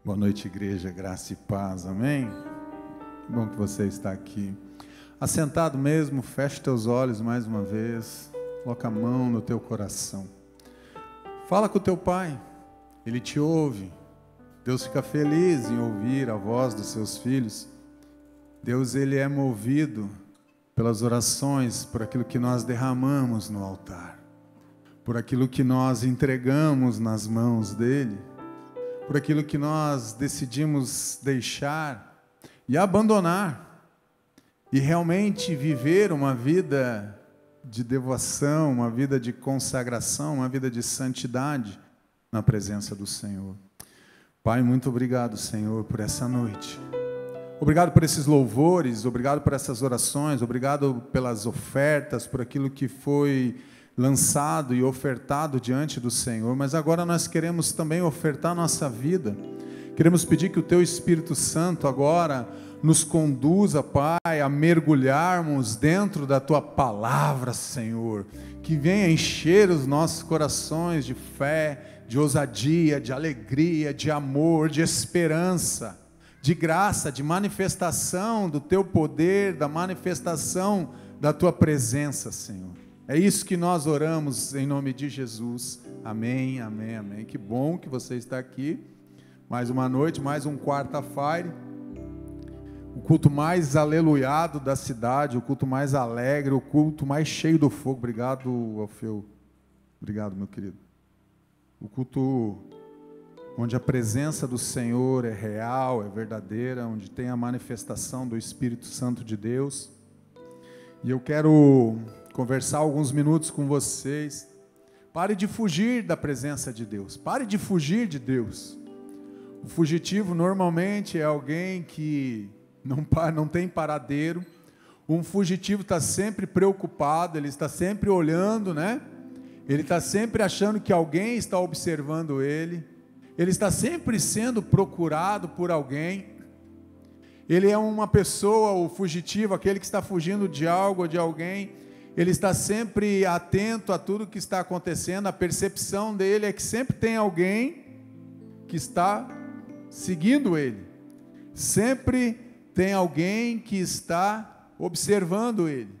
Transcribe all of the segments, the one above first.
Boa noite, igreja, graça e paz, amém? Que bom que você está aqui. Assentado mesmo, feche teus olhos mais uma vez, coloca a mão no teu coração. Fala com o teu pai, ele te ouve. Deus fica feliz em ouvir a voz dos seus filhos. Deus, ele é movido pelas orações, por aquilo que nós derramamos no altar, por aquilo que nós entregamos nas mãos dele, por aquilo que nós decidimos deixar e abandonar, e realmente viver uma vida de devoção, uma vida de consagração, uma vida de santidade na presença do Senhor. Pai, muito obrigado, Senhor, por essa noite. Obrigado por esses louvores, obrigado por essas orações, obrigado pelas ofertas, por aquilo que foi lançado e ofertado diante do Senhor, mas agora nós queremos também ofertar nossa vida. Queremos pedir que o Teu Espírito Santo agora nos conduza, Pai, a mergulharmos dentro da Tua palavra, Senhor, que venha encher os nossos corações de fé, de ousadia, de alegria, de amor, de esperança, de graça, de manifestação do Teu poder, da manifestação da Tua presença, Senhor. É isso que nós oramos em nome de Jesus. Amém, amém, amém. Que bom que você está aqui. Mais uma noite, mais um quarta-feira. O culto mais aleluiado da cidade, o culto mais alegre, o culto mais cheio do fogo. Obrigado, Alfeu. Obrigado, meu querido. O culto onde a presença do Senhor é real, é verdadeira, onde tem a manifestação do Espírito Santo de Deus. E eu quero conversar alguns minutos com vocês. Pare de fugir da presença de Deus. Pare de fugir de Deus. O fugitivo normalmente é alguém que não tem paradeiro. Um fugitivo está sempre preocupado, ele está sempre olhando, né? Ele está sempre achando que alguém está observando ele. Ele está sempre sendo procurado por alguém. Ele é uma pessoa, o fugitivo, aquele que está fugindo de algo ou de alguém. Ele está sempre atento a tudo que está acontecendo. A percepção dele é que sempre tem alguém que está seguindo ele. Sempre tem alguém que está observando ele.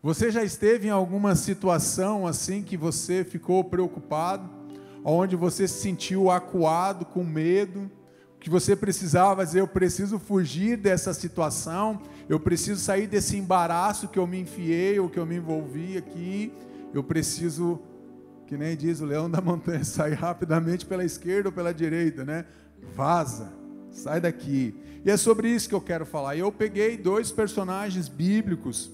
Você já esteve em alguma situação assim que você ficou preocupado, onde você se sentiu acuado, com medo, que você precisava dizer, eu preciso fugir dessa situação, eu preciso sair desse embaraço que eu me enfiei, ou que eu me envolvi aqui, eu preciso, que nem diz o leão da montanha, sair rapidamente pela esquerda ou pela direita, né? Vaza, sai daqui. E é sobre isso que eu quero falar. Eu peguei 2 personagens bíblicos,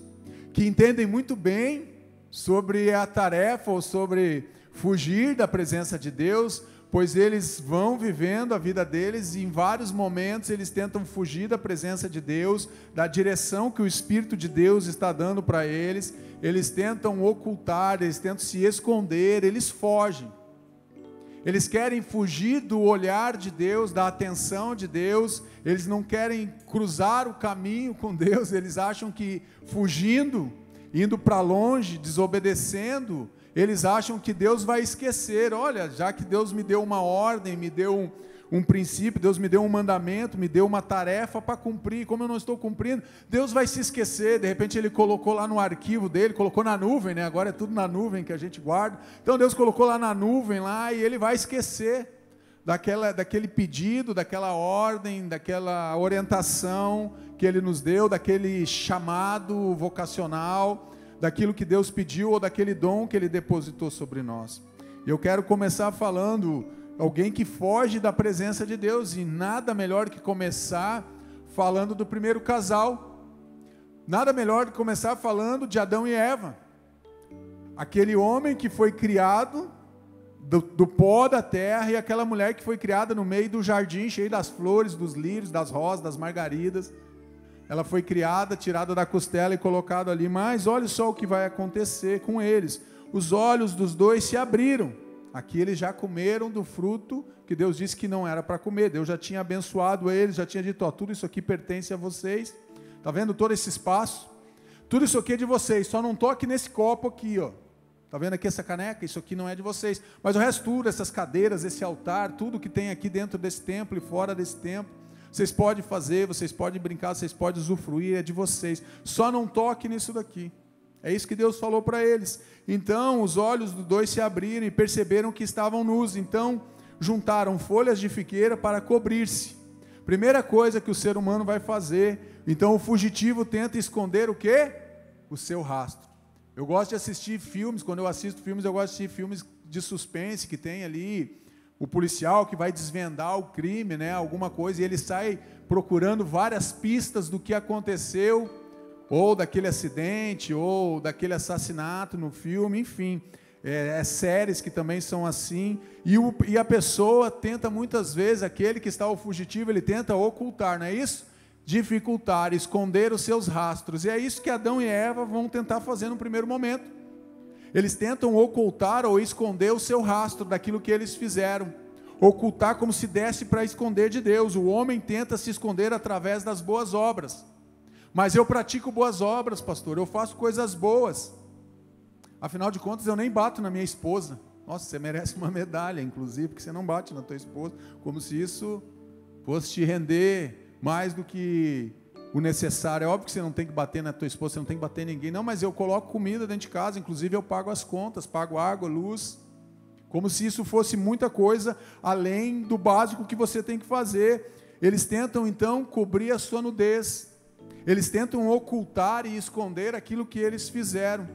que entendem muito bem sobre a tarefa, ou sobre fugir da presença de Deus, pois eles vão vivendo a vida deles e em vários momentos eles tentam fugir da presença de Deus, da direção que o Espírito de Deus está dando para eles. Eles tentam ocultar, eles tentam se esconder, eles fogem. Eles querem fugir do olhar de Deus, da atenção de Deus. Eles não querem cruzar o caminho com Deus. Eles acham que fugindo, indo para longe, desobedecendo, eles acham que Deus vai esquecer. Olha, já que Deus me deu uma ordem, me deu um princípio, Deus me deu um mandamento, me deu uma tarefa para cumprir, como eu não estou cumprindo, Deus vai se esquecer. De repente Ele colocou lá no arquivo dele, colocou na nuvem, né? Agora é tudo na nuvem que a gente guarda. Então Deus colocou lá na nuvem, lá, e Ele vai esquecer daquele pedido, daquela ordem, daquela orientação que Ele nos deu, daquele chamado vocacional, daquilo que Deus pediu, ou daquele dom que Ele depositou sobre nós. E eu quero começar falando, alguém que foge da presença de Deus, e nada melhor que começar falando do primeiro casal, nada melhor que começar falando de Adão e Eva, aquele homem que foi criado do pó da terra, e aquela mulher que foi criada no meio do jardim, cheio das flores, dos lírios, das rosas, das margaridas. Ela foi criada, tirada da costela e colocada ali, mas olha só o que vai acontecer com eles. Os olhos dos dois se abriram. Aqui eles já comeram do fruto que Deus disse que não era para comer. Deus já tinha abençoado eles, já tinha dito, ó, tudo isso aqui pertence a vocês. Está vendo todo esse espaço? Tudo isso aqui é de vocês, só não toque nesse copo aqui, ó. Está vendo aqui essa caneca? Isso aqui não é de vocês. Mas o resto tudo, essas cadeiras, esse altar, tudo que tem aqui dentro desse templo e fora desse templo, vocês podem fazer, vocês podem brincar, vocês podem usufruir, é de vocês. Só não toque nisso daqui. É isso que Deus falou para eles. Então os olhos dos dois se abriram e perceberam que estavam nus. Então juntaram folhas de figueira para cobrir-se. Primeira coisa que o ser humano vai fazer. Então o fugitivo tenta esconder o quê? O seu rastro. Eu gosto de assistir filmes, quando eu assisto filmes, eu gosto de assistir filmes de suspense, que tem ali o policial que vai desvendar o crime, né, alguma coisa, e ele sai procurando várias pistas do que aconteceu, ou daquele acidente, ou daquele assassinato no filme, enfim. Séries que também são assim, e a pessoa tenta muitas vezes, aquele que está o fugitivo, ele tenta ocultar, não é isso? Dificultar, esconder os seus rastros, e é isso que Adão e Eva vão tentar fazer no primeiro momento. Eles tentam ocultar ou esconder o seu rastro daquilo que eles fizeram, ocultar como se desse para esconder de Deus. O homem tenta se esconder através das boas obras, mas eu pratico boas obras, pastor, eu faço coisas boas, afinal de contas eu nem bato na minha esposa. Nossa, você merece uma medalha, inclusive, porque você não bate na tua esposa, como se isso fosse te render mais do que o necessário. É óbvio que você não tem que bater na tua esposa, você não tem que bater em ninguém, não, mas eu coloco comida dentro de casa, inclusive eu pago as contas, pago água, luz, como se isso fosse muita coisa, além do básico que você tem que fazer. Eles tentam então cobrir a sua nudez, eles tentam ocultar e esconder aquilo que eles fizeram,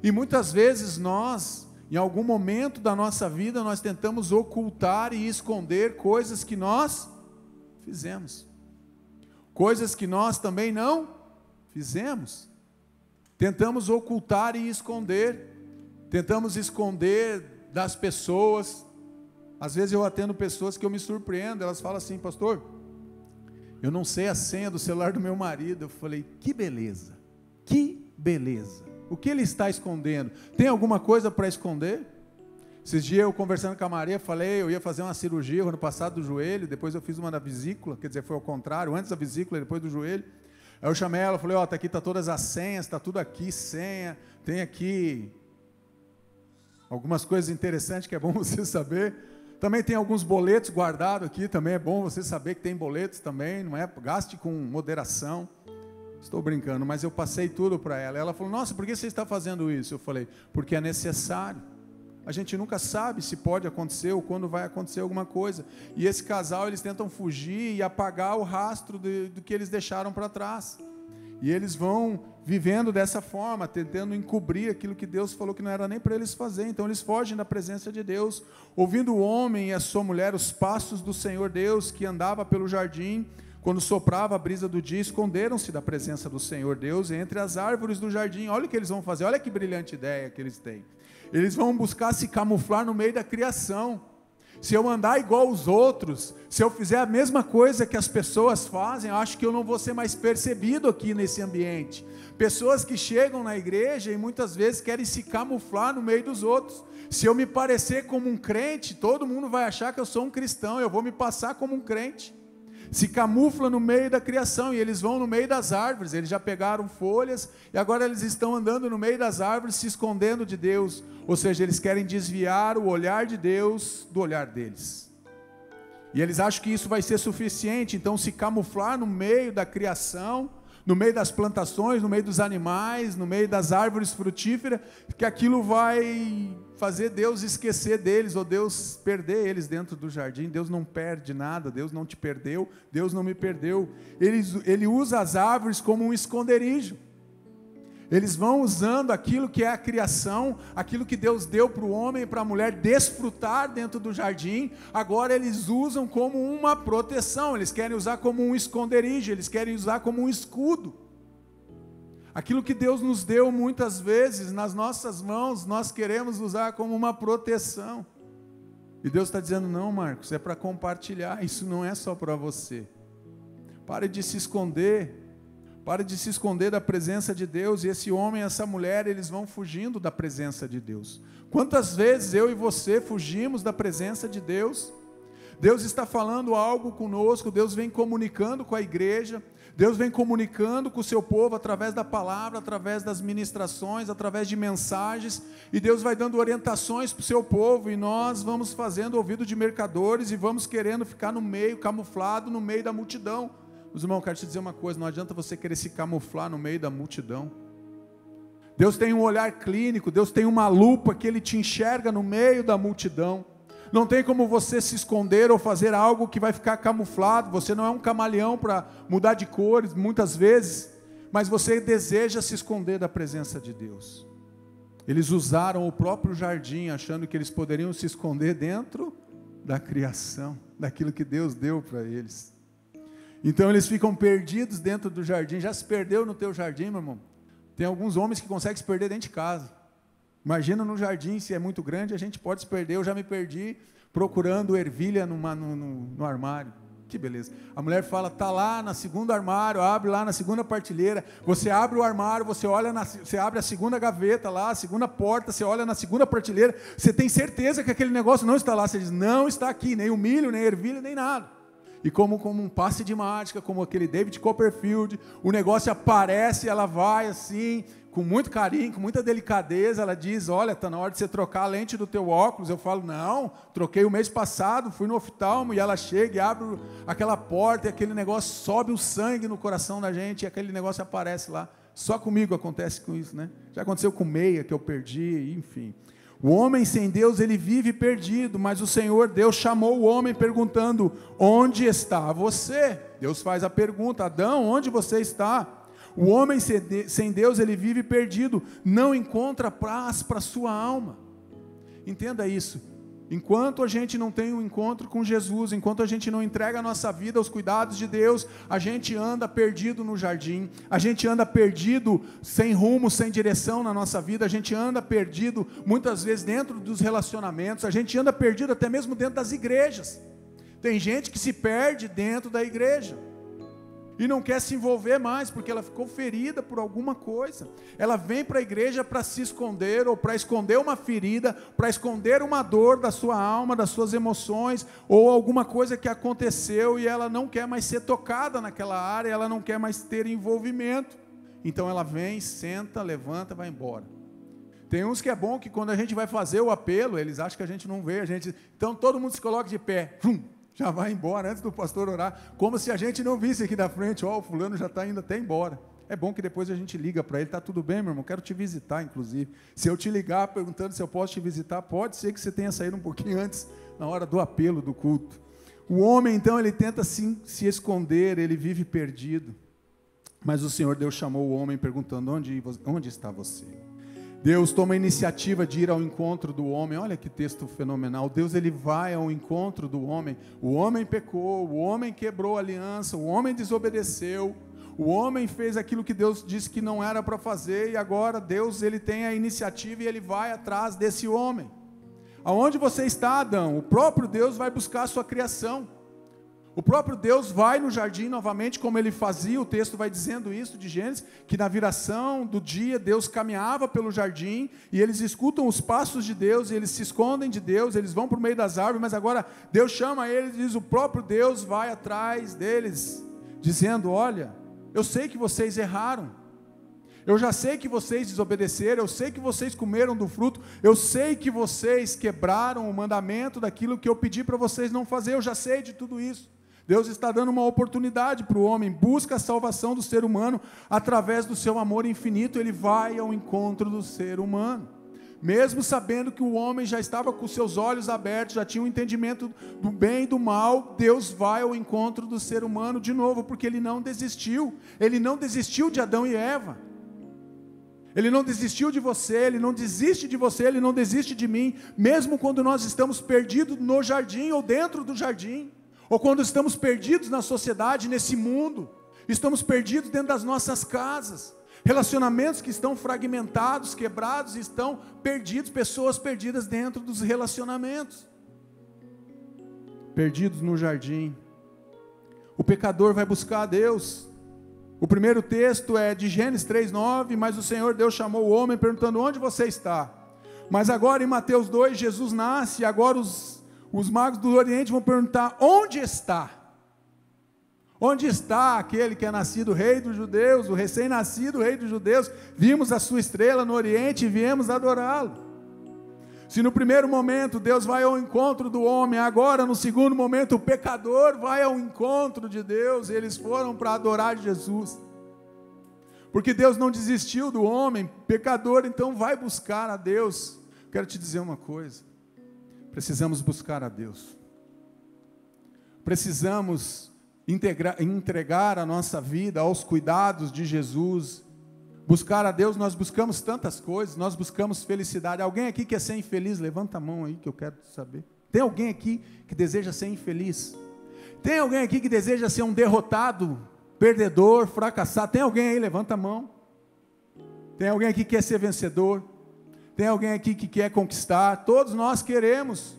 e muitas vezes nós, em algum momento da nossa vida, nós tentamos ocultar e esconder coisas que nós fizemos, coisas que nós também não fizemos. Tentamos ocultar e esconder, tentamos esconder das pessoas. Às vezes eu atendo pessoas que eu me surpreendo, elas falam assim: pastor, eu não sei a senha do celular do meu marido. Eu falei: que beleza, que beleza. O que ele está escondendo? Tem alguma coisa para esconder? Esses dias eu conversando com a Maria, falei, eu ia fazer uma cirurgia ano passado do joelho, depois eu fiz uma da vesícula, quer dizer, foi ao contrário, antes da vesícula, depois do joelho. Aí eu chamei ela, falei, ó, tá aqui, tá todas as senhas, tá tudo aqui, senha, tem aqui algumas coisas interessantes que é bom você saber. Também tem alguns boletos guardados aqui, também é bom você saber que tem boletos também, não é? Gaste com moderação. Estou brincando, mas eu passei tudo para ela. Ela falou, nossa, por que você está fazendo isso? Eu falei, porque é necessário. A gente nunca sabe se pode acontecer ou quando vai acontecer alguma coisa. E esse casal, eles tentam fugir e apagar o rastro do que eles deixaram para trás. E eles vão vivendo dessa forma, tentando encobrir aquilo que Deus falou que não era nem para eles fazer. Então eles fogem da presença de Deus. Ouvindo o homem e a sua mulher os passos do Senhor Deus, que andava pelo jardim, quando soprava a brisa do dia, esconderam-se da presença do Senhor Deus entre as árvores do jardim. Olha o que eles vão fazer, olha que brilhante ideia que eles têm. Eles vão buscar se camuflar no meio da criação. Se eu andar igual os outros, se eu fizer a mesma coisa que as pessoas fazem, eu acho que eu não vou ser mais percebido aqui nesse ambiente. Pessoas que chegam na igreja e muitas vezes querem se camuflar no meio dos outros. Se eu me parecer como um crente, todo mundo vai achar que eu sou um cristão, eu vou me passar como um crente. Se camufla no meio da criação, e eles vão no meio das árvores. Eles já pegaram folhas e agora eles estão andando no meio das árvores, se escondendo de Deus. Ou seja, eles querem desviar o olhar de Deus do olhar deles, e eles acham que isso vai ser suficiente. Então se camuflar no meio da criação, no meio das plantações, no meio dos animais, no meio das árvores frutíferas, que aquilo vai fazer Deus esquecer deles, ou Deus perder eles dentro do jardim. Deus não perde nada, Deus não te perdeu, Deus não me perdeu. Ele usa as árvores como um esconderijo. Eles vão usando aquilo que é a criação, aquilo que Deus deu para o homem e para a mulher desfrutar dentro do jardim. Agora eles usam como uma proteção, eles querem usar como um esconderijo, eles querem usar como um escudo. Aquilo que Deus nos deu muitas vezes nas nossas mãos, nós queremos usar como uma proteção. E Deus está dizendo, não, Marcos, é para compartilhar, isso não é só para você. Pare de se esconder. Pare de se esconder da presença de Deus. E esse homem e essa mulher, eles vão fugindo da presença de Deus. Quantas vezes eu e você fugimos da presença de Deus? Deus está falando algo conosco, Deus vem comunicando com a igreja, Deus vem comunicando com o seu povo através da palavra, através das ministrações, através de mensagens, e Deus vai dando orientações para o seu povo, e nós vamos fazendo ouvido de mercadores, e vamos querendo ficar no meio, camuflado no meio da multidão. Meus irmãos, eu quero te dizer uma coisa, não adianta você querer se camuflar no meio da multidão. Deus tem um olhar clínico, Deus tem uma lupa que Ele te enxerga no meio da multidão. Não tem como você se esconder ou fazer algo que vai ficar camuflado. Você não é um camaleão para mudar de cores, muitas vezes, mas você deseja se esconder da presença de Deus. Eles usaram o próprio jardim, achando que eles poderiam se esconder dentro da criação, daquilo que Deus deu para eles. Então eles ficam perdidos dentro do jardim. Já se perdeu no teu jardim, meu irmão? Tem alguns homens que conseguem se perder dentro de casa. Imagina no jardim, se é muito grande, a gente pode se perder. Eu já me perdi procurando ervilha no armário. Que beleza. A mulher fala, está lá no segundo armário, abre lá na segunda partilheira. Você abre o armário, você abre a segunda gaveta lá, a segunda porta, você olha na segunda prateleira. Você tem certeza que aquele negócio não está lá. Você diz, não está aqui, nem o milho, nem a ervilha, nem nada. E como um passe de mágica, como aquele David Copperfield, o negócio aparece, ela vai assim, com muito carinho, com muita delicadeza, ela diz, olha, está na hora de você trocar a lente do teu óculos. Eu falo, não, troquei o mês passado, fui no oftalmo, e ela chega e abre aquela porta, e aquele negócio sobe o sangue no coração da gente, e aquele negócio aparece lá. Só comigo acontece com isso, né? Já aconteceu com meia, que eu perdi, enfim. O homem sem Deus, ele vive perdido, mas o Senhor Deus chamou o homem perguntando, onde está você? Deus faz a pergunta, Adão, onde você está? O homem sem Deus, ele vive perdido, não encontra paz para a sua alma. Entenda isso. Enquanto a gente não tem um encontro com Jesus, enquanto a gente não entrega a nossa vida aos cuidados de Deus, a gente anda perdido no jardim, a gente anda perdido, sem rumo, sem direção na nossa vida, a gente anda perdido muitas vezes dentro dos relacionamentos, a gente anda perdido até mesmo dentro das igrejas. Tem gente que se perde dentro da igreja e não quer se envolver mais, porque ela ficou ferida por alguma coisa. Ela vem para a igreja para se esconder, ou para esconder uma ferida, para esconder uma dor da sua alma, das suas emoções, ou alguma coisa que aconteceu, e ela não quer mais ser tocada naquela área, ela não quer mais ter envolvimento. Então ela vem, senta, levanta, vai embora. Tem uns que é bom que quando a gente vai fazer o apelo, eles acham que a gente não vê, então todo mundo se coloca de pé, já vai embora antes do pastor orar, como se a gente não visse aqui da frente, o fulano já está indo até embora. É bom que depois a gente liga para ele, está tudo bem, meu irmão, quero te visitar, inclusive. Se eu te ligar perguntando se eu posso te visitar, pode ser que você tenha saído um pouquinho antes, na hora do apelo, do culto. O homem, então, ele tenta se esconder, ele vive perdido, mas o Senhor Deus chamou o homem perguntando, onde está você? Deus toma a iniciativa de ir ao encontro do homem. Olha que texto fenomenal. Deus, ele vai ao encontro do homem. O homem pecou, o homem quebrou a aliança, o homem desobedeceu, o homem fez aquilo que Deus disse que não era para fazer, e agora Deus, ele tem a iniciativa e ele vai atrás desse homem. Aonde você está, Adão? O próprio Deus vai buscar a sua criação. O próprio Deus vai no jardim novamente, como ele fazia, o texto vai dizendo isso de Gênesis, que na viração do dia, Deus caminhava pelo jardim, e eles escutam os passos de Deus, e eles se escondem de Deus, eles vão para o meio das árvores, mas agora Deus chama eles, e diz, o próprio Deus vai atrás deles, dizendo, olha, eu sei que vocês erraram, eu já sei que vocês desobedeceram, eu sei que vocês comeram do fruto, eu sei que vocês quebraram o mandamento daquilo que eu pedi para vocês não fazer, eu já sei de tudo isso. Deus está dando uma oportunidade para o homem, busca a salvação do ser humano, através do seu amor infinito, ele vai ao encontro do ser humano, mesmo sabendo que o homem já estava com seus olhos abertos, já tinha um entendimento do bem e do mal, Deus vai ao encontro do ser humano de novo, porque ele não desistiu de Adão e Eva, ele não desistiu de você, ele não desiste de você, ele não desiste de mim, mesmo quando nós estamos perdidos no jardim ou dentro do jardim, ou quando estamos perdidos na sociedade, nesse mundo, estamos perdidos dentro das nossas casas, relacionamentos que estão fragmentados, quebrados, estão perdidos, pessoas perdidas dentro dos relacionamentos, perdidos no jardim. O pecador vai buscar a Deus. O primeiro texto é de Gênesis 3:9, mas o Senhor Deus chamou o homem perguntando, onde você está? Mas agora em Mateus 2, Jesus nasce, e agora os magos do Oriente vão perguntar, onde está? Onde está aquele que é nascido rei dos judeus, o recém-nascido rei dos judeus? Vimos a sua estrela no Oriente e viemos adorá-lo. Se no primeiro momento Deus vai ao encontro do homem, agora no segundo momento o pecador vai ao encontro de Deus, eles foram para adorar Jesus. Porque Deus não desistiu do homem, pecador então vai buscar a Deus. Quero te dizer uma coisa, precisamos buscar a Deus. Precisamos entregar a nossa vida aos cuidados de Jesus. Buscar a Deus, nós buscamos tantas coisas, nós buscamos felicidade. Alguém aqui quer ser infeliz? Levanta a mão aí que eu quero saber. Tem alguém aqui que deseja ser infeliz? Tem alguém aqui que deseja ser um derrotado, perdedor, fracassado? Tem alguém aí? Levanta a mão. Tem alguém aqui que quer ser vencedor? Tem alguém aqui que quer conquistar? Todos nós queremos.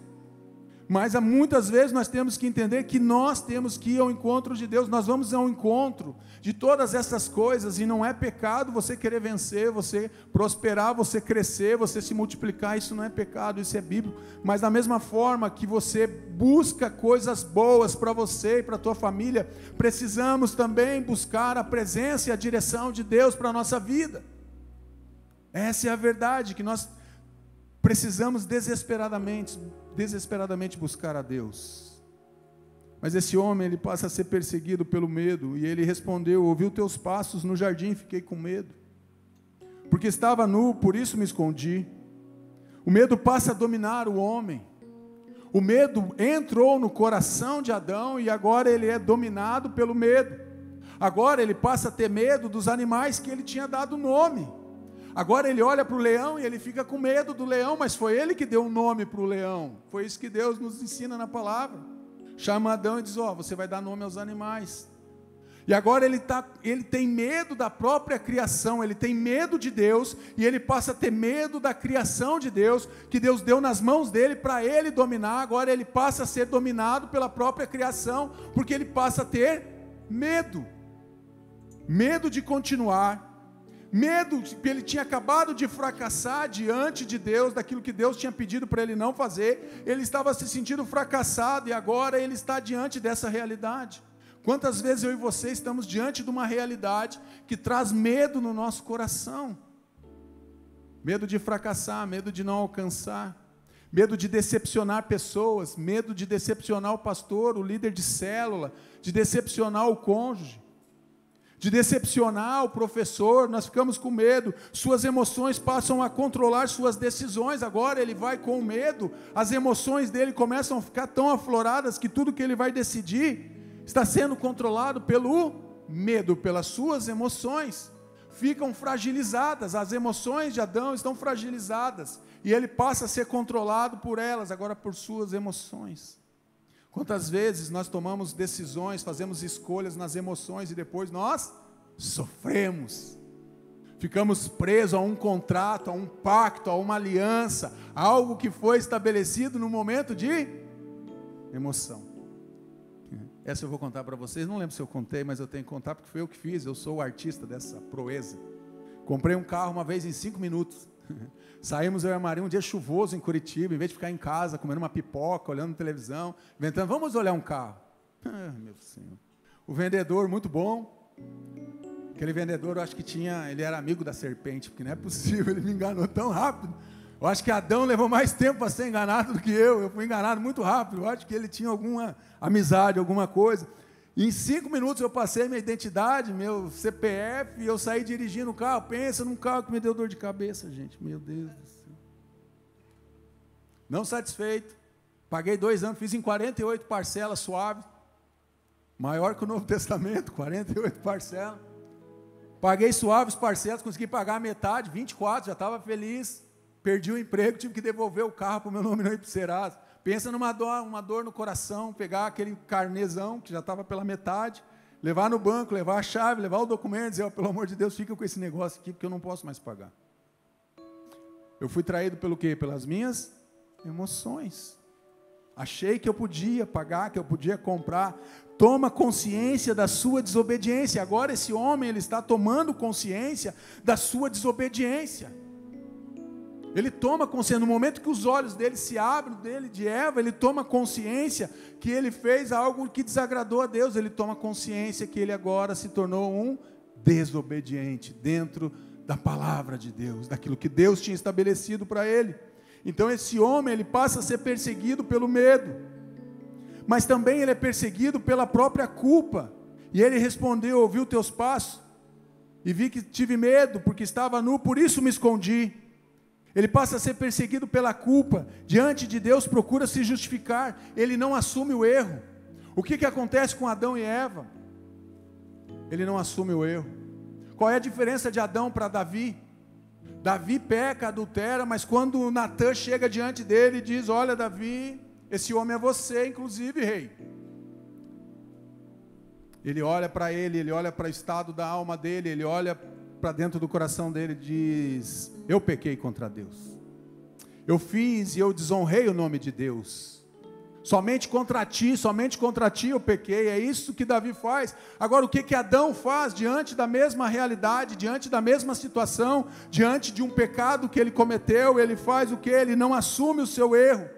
Mas muitas vezes nós temos que entender que nós temos que ir ao encontro de Deus, nós vamos ao encontro de todas essas coisas, e não é pecado você querer vencer, você prosperar, você crescer, você se multiplicar, isso não é pecado, isso é bíblico. Mas da mesma forma que você busca coisas boas para você e para a tua família, precisamos também buscar a presença e a direção de Deus para a nossa vida. Essa é a verdade, que nós precisamos desesperadamente buscar a Deus. Mas esse homem, ele passa a ser perseguido pelo medo, e ele respondeu: ouvi os teus passos no jardim e fiquei com medo, porque estava nu, por isso me escondi. O medo passa a dominar o homem. O medo entrou no coração de Adão, e agora ele é dominado pelo medo. Agora ele passa a ter medo dos animais que ele tinha dado nome. Agora ele olha para o leão e ele fica com medo do leão, mas foi ele que deu um nome para o leão. Foi isso que Deus nos ensina na palavra. Chama Adão e diz: você vai dar nome aos animais. E agora ele tem medo da própria criação, ele tem medo de Deus, e ele passa a ter medo da criação de Deus, que Deus deu nas mãos dele para ele dominar. Agora ele passa a ser dominado pela própria criação, porque ele passa a ter medo. Medo de continuar. Medo, porque ele tinha acabado de fracassar diante de Deus, daquilo que Deus tinha pedido para ele não fazer. Ele estava se sentindo fracassado, e agora ele está diante dessa realidade. Quantas vezes eu e você estamos diante de uma realidade que traz medo no nosso coração? Medo de fracassar, medo de não alcançar, medo de decepcionar pessoas, medo de decepcionar o pastor, o líder de célula, de decepcionar o cônjuge, de decepcionar o professor. Nós ficamos com medo, suas emoções passam a controlar suas decisões. Agora ele vai com medo, as emoções dele começam a ficar tão afloradas que tudo que ele vai decidir está sendo controlado pelo medo, pelas suas emoções. Ficam fragilizadas, as emoções de Adão estão fragilizadas, e ele passa a ser controlado por elas, agora por suas emoções. Quantas vezes nós tomamos decisões, fazemos escolhas nas emoções, e depois nós sofremos, ficamos presos a um contrato, a um pacto, a uma aliança, a algo que foi estabelecido no momento de emoção. Essa eu vou contar para vocês, não lembro se eu contei, mas eu tenho que contar porque foi eu que fiz, eu sou o artista dessa proeza. Comprei um carro uma vez em 5 minutos, saímos eu e a Maria um dia chuvoso em Curitiba, em vez de ficar em casa comendo uma pipoca, olhando televisão, inventando, vamos olhar um carro. Meu Senhor. O vendedor, muito bom, aquele vendedor, eu acho que ele era amigo da serpente, porque não é possível, ele me enganou tão rápido. Eu acho que Adão levou mais tempo para ser enganado do que eu fui enganado muito rápido. Eu acho que ele tinha alguma amizade, alguma coisa. E em 5 minutos eu passei minha identidade, meu CPF, e eu saí dirigindo o carro. Pensa num carro que me deu dor de cabeça, gente, meu Deus do céu. Não satisfeito, paguei 2 anos, fiz em 48 parcelas suaves, maior que o Novo Testamento, 48 parcelas. Paguei suaves parcelas, consegui pagar a metade, 24, já estava feliz. Perdi o emprego, tive que devolver o carro para o meu nome não ir para o Serasa. Pensa numa dor no coração, pegar aquele carnezão, que já estava pela metade, levar no banco, levar a chave, levar o documento, dizer, pelo amor de Deus, fica com esse negócio aqui, porque eu não posso mais pagar. Eu fui traído pelo quê? Pelas minhas emoções. Achei que eu podia pagar, que eu podia comprar. Toma consciência da sua desobediência. Agora esse homem, ele está tomando consciência da sua desobediência. Ele toma consciência, no momento que os olhos dele se abrem, dele, de Eva, ele toma consciência que ele fez algo que desagradou a Deus. Ele toma consciência que ele agora se tornou um desobediente dentro da palavra de Deus, daquilo que Deus tinha estabelecido para ele. Então esse homem, ele passa a ser perseguido pelo medo, mas também ele é perseguido pela própria culpa. E ele respondeu: ouvi os teus passos e vi que tive medo, porque estava nu, por isso me escondi. Ele passa a ser perseguido pela culpa. Diante de Deus procura se justificar, ele não assume o erro. O que acontece com Adão e Eva? Ele não assume o erro. Qual é a diferença de Adão para Davi? Davi peca, adultera, mas quando Natan chega diante dele e diz: olha, Davi, esse homem é você, inclusive, rei. Ele olha para ele olha para o estado da alma dele, ele olha para dentro do coração dele e diz: eu pequei contra Deus, eu fiz e eu desonrei o nome de Deus, somente contra ti eu pequei. É isso que Davi faz. Agora, o que Adão faz diante da mesma realidade, diante da mesma situação, diante de um pecado que ele cometeu? Ele faz o que? Ele não assume o seu erro.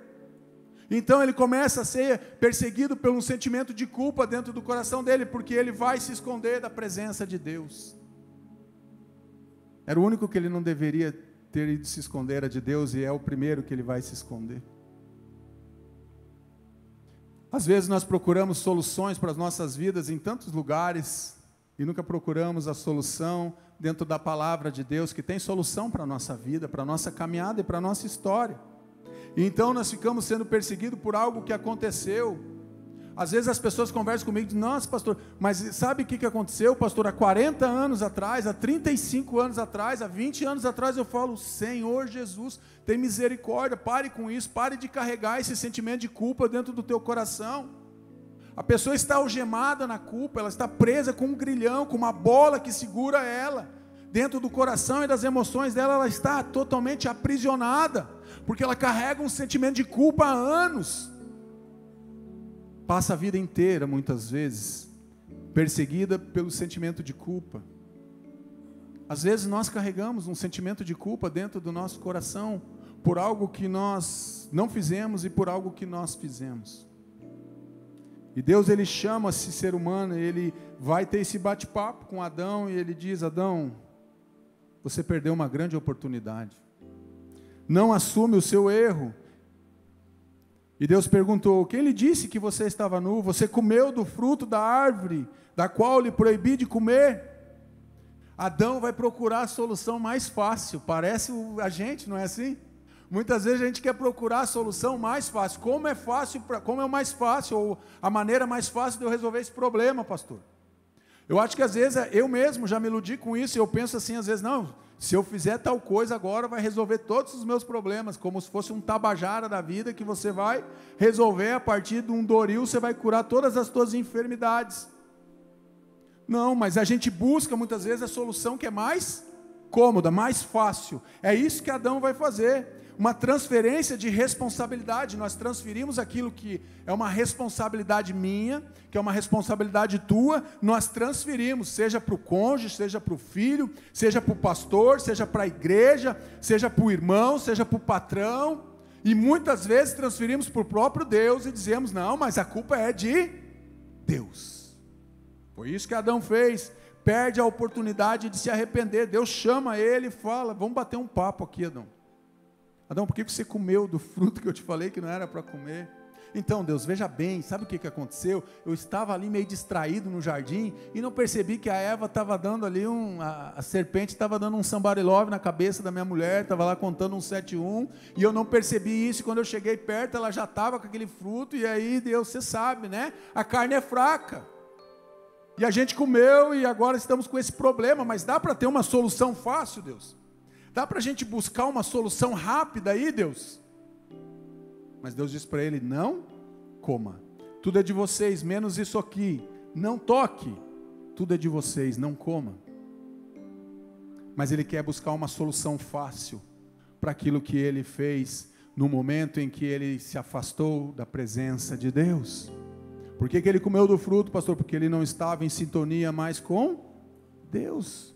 Então ele começa a ser perseguido por um sentimento de culpa dentro do coração dele, porque ele vai se esconder da presença de Deus. Era o único que ele não deveria ter ido se esconder, era de Deus, e é o primeiro que ele vai se esconder. Às vezes nós procuramos soluções para as nossas vidas em tantos lugares, e nunca procuramos a solução dentro da palavra de Deus, que tem solução para a nossa vida, para a nossa caminhada e para a nossa história. E então nós ficamos sendo perseguidos por algo que aconteceu. Às vezes as pessoas conversam comigo e dizem: nossa, pastor, mas sabe o que aconteceu, pastor? Há 40 anos atrás, há 35 anos atrás, há 20 anos atrás. Eu falo: Senhor Jesus, tem misericórdia, pare com isso, pare de carregar esse sentimento de culpa dentro do teu coração. A pessoa está algemada na culpa, ela está presa com um grilhão, com uma bola que segura ela. Dentro do coração e das emoções dela, ela está totalmente aprisionada, porque ela carrega um sentimento de culpa há anos. Passa a vida inteira, muitas vezes, perseguida pelo sentimento de culpa. Às vezes nós carregamos um sentimento de culpa dentro do nosso coração, por algo que nós não fizemos e por algo que nós fizemos. E Deus, ele chama esse ser humano, ele vai ter esse bate-papo com Adão, e ele diz: Adão, você perdeu uma grande oportunidade. Não assume o seu erro. E Deus perguntou: quem lhe disse que você estava nu? Você comeu do fruto da árvore, da qual lhe proibi de comer? Adão vai procurar a solução mais fácil. Parece a gente, não é assim? Muitas vezes a gente quer procurar a solução mais fácil. Como é o mais fácil, ou a maneira mais fácil de eu resolver esse problema, pastor? Eu acho que às vezes eu mesmo já me iludi com isso, e eu penso assim, às vezes: não, se eu fizer tal coisa agora, vai resolver todos os meus problemas, como se fosse um tabajara da vida, que você vai resolver a partir de um doril, você vai curar todas as suas enfermidades. Não, mas a gente busca muitas vezes a solução que é mais cômoda, mais fácil. É isso que Adão vai fazer. Uma transferência de responsabilidade. Nós transferimos aquilo que é uma responsabilidade minha, que é uma responsabilidade tua, nós transferimos, seja para o cônjuge, seja para o filho, seja para o pastor, seja para a igreja, seja para o irmão, seja para o patrão, e muitas vezes transferimos para o próprio Deus e dizemos: não, mas a culpa é de Deus. Foi isso que Adão fez. Perde a oportunidade de se arrepender. Deus chama ele e fala: vamos bater um papo aqui, Adão. Adão, por que você comeu do fruto que eu te falei que não era para comer? Então, Deus, veja bem, sabe o que aconteceu? Eu estava ali meio distraído no jardim e não percebi que a Eva estava dando ali a serpente estava dando um somebody love na cabeça da minha mulher, estava lá contando um 7-1, e eu não percebi isso, e quando eu cheguei perto, ela já estava com aquele fruto, e aí, Deus, você sabe, né? A carne é fraca. E a gente comeu e agora estamos com esse problema, mas dá para ter uma solução fácil, Deus? Dá para a gente buscar uma solução rápida aí, Deus? Mas Deus diz para ele: não coma, tudo é de vocês, menos isso aqui, não toque, tudo é de vocês, não coma. Mas ele quer buscar uma solução fácil para aquilo que ele fez no momento em que ele se afastou da presença de Deus. Por que ele comeu do fruto, pastor? Porque ele não estava em sintonia mais com Deus.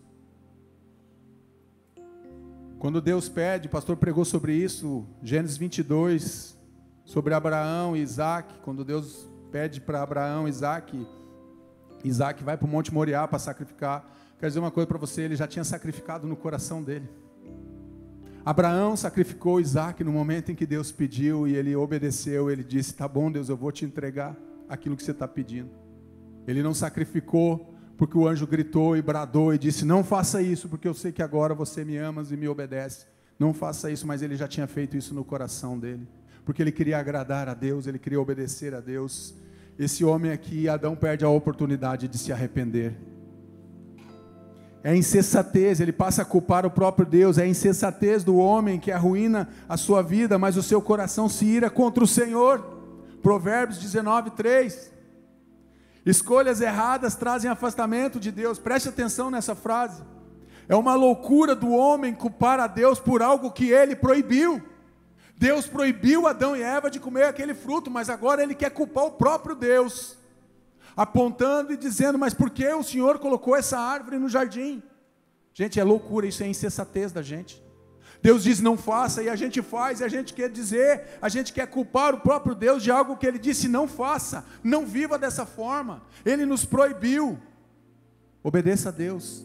Quando Deus pede, o pastor pregou sobre isso, Gênesis 22, sobre Abraão e Isaac. Quando Deus pede para Abraão, Isaac vai para o Monte Moriá para sacrificar. Quero dizer uma coisa para você, ele já tinha sacrificado no coração dele. Abraão sacrificou Isaac no momento em que Deus pediu, e ele obedeceu. Ele disse: tá bom, Deus, eu vou te entregar aquilo que você está pedindo. Ele não sacrificou porque o anjo gritou e bradou e disse: não faça isso, porque eu sei que agora você me amas e me obedece. Não faça isso. Mas ele já tinha feito isso no coração dele, porque ele queria agradar a Deus, ele queria obedecer a Deus. Esse homem aqui, Adão, perde a oportunidade de se arrepender. É a insensatez, ele passa a culpar o próprio Deus. É a insensatez do homem que arruína a sua vida, mas o seu coração se ira contra o Senhor. Provérbios 19:3. Escolhas erradas trazem afastamento de Deus. Preste atenção nessa frase. É uma loucura do homem culpar a Deus por algo que ele proibiu. Deus proibiu Adão e Eva de comer aquele fruto, mas agora ele quer culpar o próprio Deus, apontando e dizendo: mas por que o Senhor colocou essa árvore no jardim? Gente, é loucura, isso é insensatez da gente. Deus diz: não faça, e a gente faz, e a gente quer culpar o próprio Deus de algo que Ele disse: não faça, não viva dessa forma. Ele nos proibiu. Obedeça a Deus.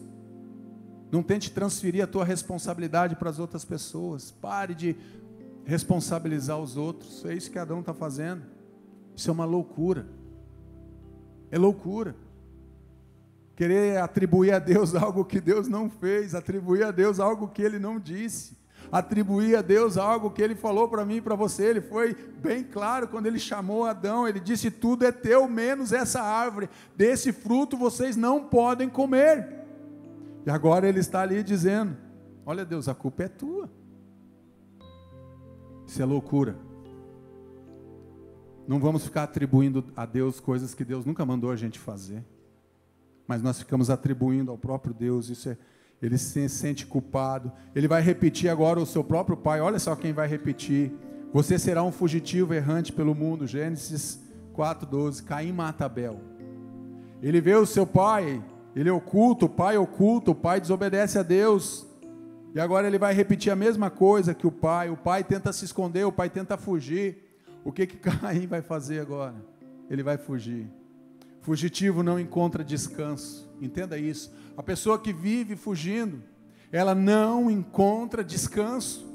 Não tente transferir a tua responsabilidade para as outras pessoas. Pare de responsabilizar os outros. É isso que Adão está fazendo. Isso é uma loucura. É loucura. Querer atribuir a Deus algo que Deus não fez, atribuir a Deus algo que Ele não disse, atribuir a Deus algo que Ele falou para mim e para você. Ele foi bem claro quando Ele chamou Adão. Ele disse: tudo é teu, menos essa árvore, desse fruto vocês não podem comer. E agora Ele está ali dizendo: olha, Deus, a culpa é tua. Isso é loucura. Não vamos ficar atribuindo a Deus coisas que Deus nunca mandou a gente fazer, mas nós ficamos atribuindo ao próprio Deus. Isso é, ele se sente culpado. Ele vai repetir agora o seu próprio pai. Olha só quem vai repetir: você será um fugitivo errante pelo mundo. Gênesis 4:12. Caim mata Abel. Ele vê o seu pai, ele oculta, o pai desobedece a Deus, e agora ele vai repetir a mesma coisa que o pai tenta se esconder, o pai tenta fugir. O que Caim vai fazer agora? Ele vai fugir. Fugitivo não encontra descanso. Entenda isso. A pessoa que vive fugindo, ela não encontra descanso,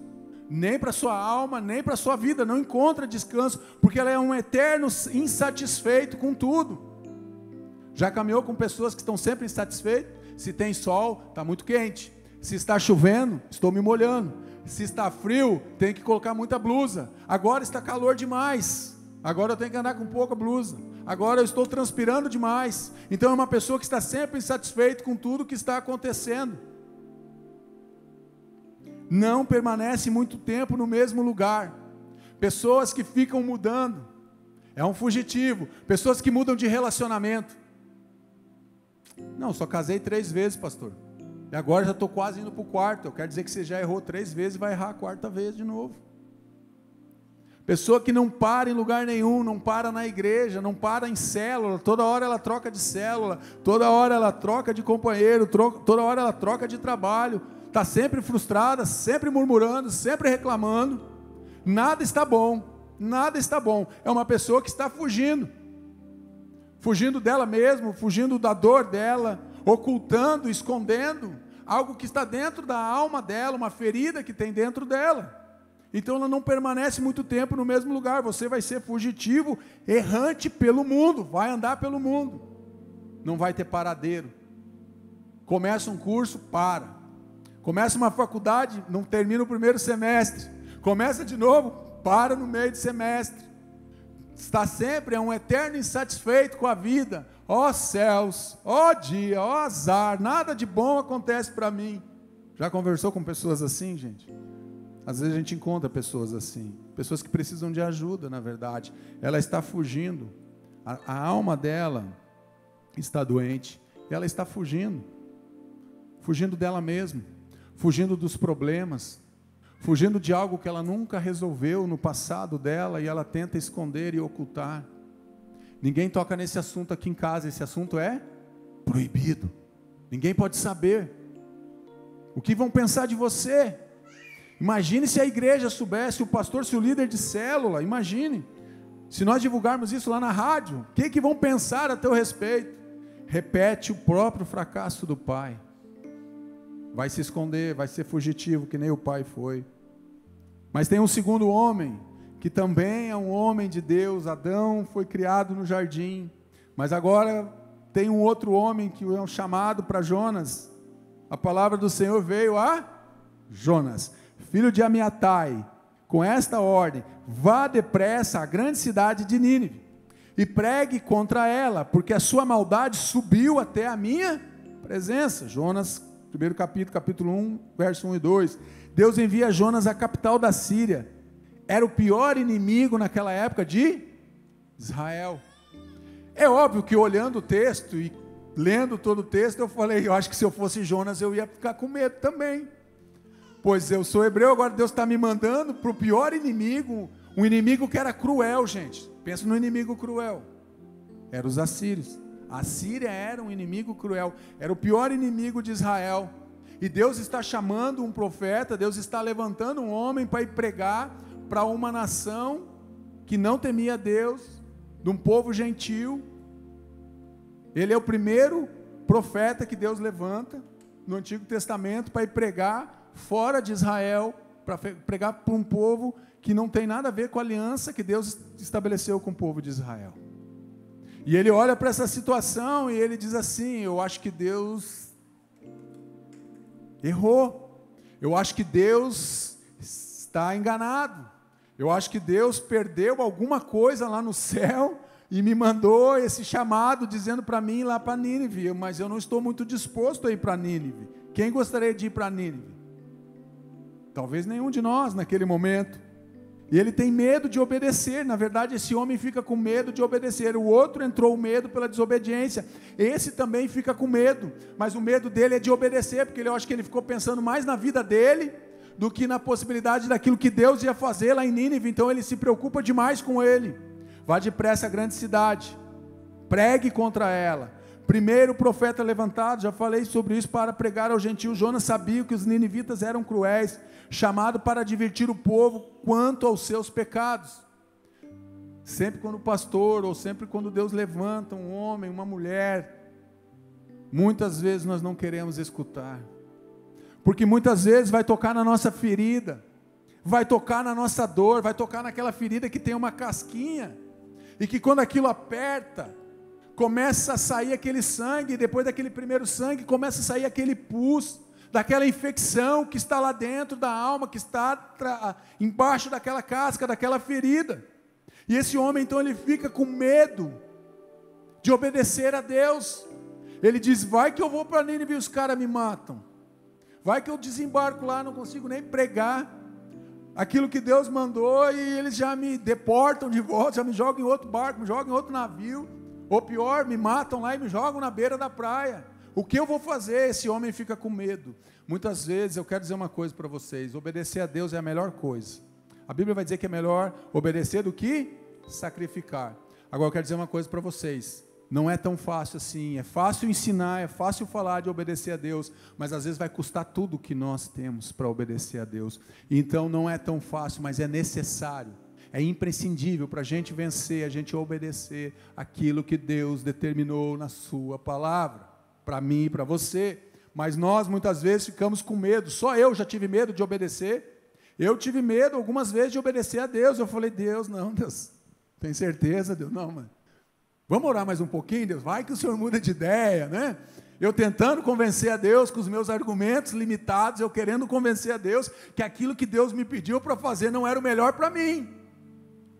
nem para sua alma, nem para sua vida. Não encontra descanso, porque ela é um eterno insatisfeito com tudo. Já caminhou com pessoas que estão sempre insatisfeitas? Se tem sol, está muito quente. Se está chovendo, estou me molhando. Se está frio, tem que colocar muita blusa. Agora está calor demais, agora eu tenho que andar com pouca blusa. Agora eu estou transpirando demais. Então é uma pessoa que está sempre insatisfeita com tudo que está acontecendo. Não permanece muito tempo no mesmo lugar. Pessoas que ficam mudando, é um fugitivo. Pessoas que mudam de relacionamento. Não, só casei 3 vezes, pastor, e agora já estou quase indo para o quarto. Eu quero dizer que você já errou 3 vezes e vai errar a 4ª vez de novo. Pessoa que não para em lugar nenhum, não para na igreja, não para em célula. Toda hora ela troca de célula, toda hora ela troca de companheiro, toda hora ela troca de trabalho. Está sempre frustrada, sempre murmurando, sempre reclamando. Nada está bom, nada está bom. É uma pessoa que está fugindo. Fugindo dela mesma, fugindo da dor dela, ocultando, escondendo algo que está dentro da alma dela, uma ferida que tem dentro dela. Então ela não permanece muito tempo no mesmo lugar. Você vai ser fugitivo, errante pelo mundo, vai andar pelo mundo, não vai ter paradeiro. Começa um curso, para. Começa uma faculdade, não termina o primeiro semestre. Começa de novo, para no meio de semestre. Está sempre, é um eterno insatisfeito com a vida. Ó céus, ó dia, ó azar, nada de bom acontece para mim. Já conversou com pessoas assim, gente? Às vezes a gente encontra pessoas assim, pessoas que precisam de ajuda, na verdade. Ela está fugindo, a alma dela está doente, e ela está fugindo dela mesma, fugindo dos problemas, fugindo de algo que ela nunca resolveu no passado dela, e ela tenta esconder e ocultar. Ninguém toca nesse assunto aqui em casa, esse assunto é proibido, ninguém pode saber. O que vão pensar de você? Imagine se a igreja soubesse, o pastor, se o líder de célula, imagine, se nós divulgarmos isso lá na rádio, o que vão pensar a teu respeito? Repete o próprio fracasso do pai, vai se esconder, vai ser fugitivo, que nem o pai foi. Mas tem um segundo homem, que também é um homem de Deus. Adão foi criado no jardim, mas agora tem um outro homem que é um chamado para Jonas. A palavra do Senhor veio a Jonas, filho de Amiatai, com esta ordem: vá depressa à grande cidade de Nínive, e pregue contra ela, porque a sua maldade subiu até a minha presença. Jonas, primeiro capítulo 1, verso 1 e 2. Deus envia Jonas à capital da Síria. Era o pior inimigo naquela época de Israel. É óbvio que olhando o texto e lendo todo o texto, eu falei, eu acho que se eu fosse Jonas eu ia ficar com medo também. Pois eu sou hebreu, agora Deus está me mandando para o pior inimigo, um inimigo que era cruel, gente. Pensa no inimigo cruel. Eram os assírios. A Síria era um inimigo cruel, era o pior inimigo de Israel. E Deus está chamando um profeta, Deus está levantando um homem para ir pregar para uma nação que não temia Deus, de um povo gentil. Ele é o primeiro profeta que Deus levanta no Antigo Testamento para ir pregar fora de Israel, para pregar para um povo que não tem nada a ver com a aliança que Deus estabeleceu com o povo de Israel. E ele olha para essa situação e ele diz assim: eu acho que Deus errou, eu acho que Deus está enganado, eu acho que Deus perdeu alguma coisa lá no céu e me mandou esse chamado dizendo para mim ir lá para Nínive, mas eu não estou muito disposto a ir para Nínive. Quem gostaria de ir para Nínive? Talvez nenhum de nós naquele momento. E ele tem medo de obedecer. Na verdade, esse homem fica com medo de obedecer. O outro entrou o medo pela desobediência. Esse também fica com medo, mas o medo dele é de obedecer, porque eu acho que ele ficou pensando mais na vida dele do que na possibilidade daquilo que Deus ia fazer lá em Nínive. Então ele se preocupa demais com ele. Vá depressa à grande cidade, pregue contra ela. Primeiro profeta levantado, já falei sobre isso, para pregar ao gentio. Jonas sabia que os ninivitas eram cruéis, chamado para advertir o povo quanto aos seus pecados. Sempre quando o pastor, ou sempre quando Deus levanta um homem, uma mulher, muitas vezes nós não queremos escutar, porque muitas vezes vai tocar na nossa ferida, vai tocar na nossa dor, vai tocar naquela ferida que tem uma casquinha, e que quando aquilo aperta, começa a sair aquele sangue, e depois daquele primeiro sangue, começa a sair aquele pus, daquela infecção que está lá dentro da alma, que está embaixo daquela casca, daquela ferida. E esse homem então ele fica com medo de obedecer a Deus. Ele diz: vai que eu vou para Nínive e os caras me matam, vai que eu desembarco lá, não consigo nem pregar aquilo que Deus mandou, e eles já me deportam de volta, já me jogam em outro barco, me jogam em outro navio, ou pior, me matam lá e me jogam na beira da praia. O que eu vou fazer? Esse homem fica com medo. Muitas vezes, eu quero dizer uma coisa para vocês: obedecer a Deus é a melhor coisa. A Bíblia vai dizer que é melhor obedecer do que sacrificar. Agora eu quero dizer uma coisa para vocês: não é tão fácil assim. É fácil ensinar, é fácil falar de obedecer a Deus, mas às vezes vai custar tudo que nós temos para obedecer a Deus. Então não é tão fácil, mas é necessário. É imprescindível para a gente vencer, a gente obedecer aquilo que Deus determinou na sua palavra, para mim e para você. Mas nós muitas vezes ficamos com medo. Só eu já tive medo de obedecer. Eu tive medo algumas vezes de obedecer a Deus. Eu falei: Deus, não, Deus, tem certeza, Deus? Não, mano. Vamos orar mais um pouquinho, Deus? Vai que o Senhor muda de ideia, né? Eu tentando convencer a Deus com os meus argumentos limitados, eu querendo convencer a Deus que aquilo que Deus me pediu para fazer não era o melhor para mim,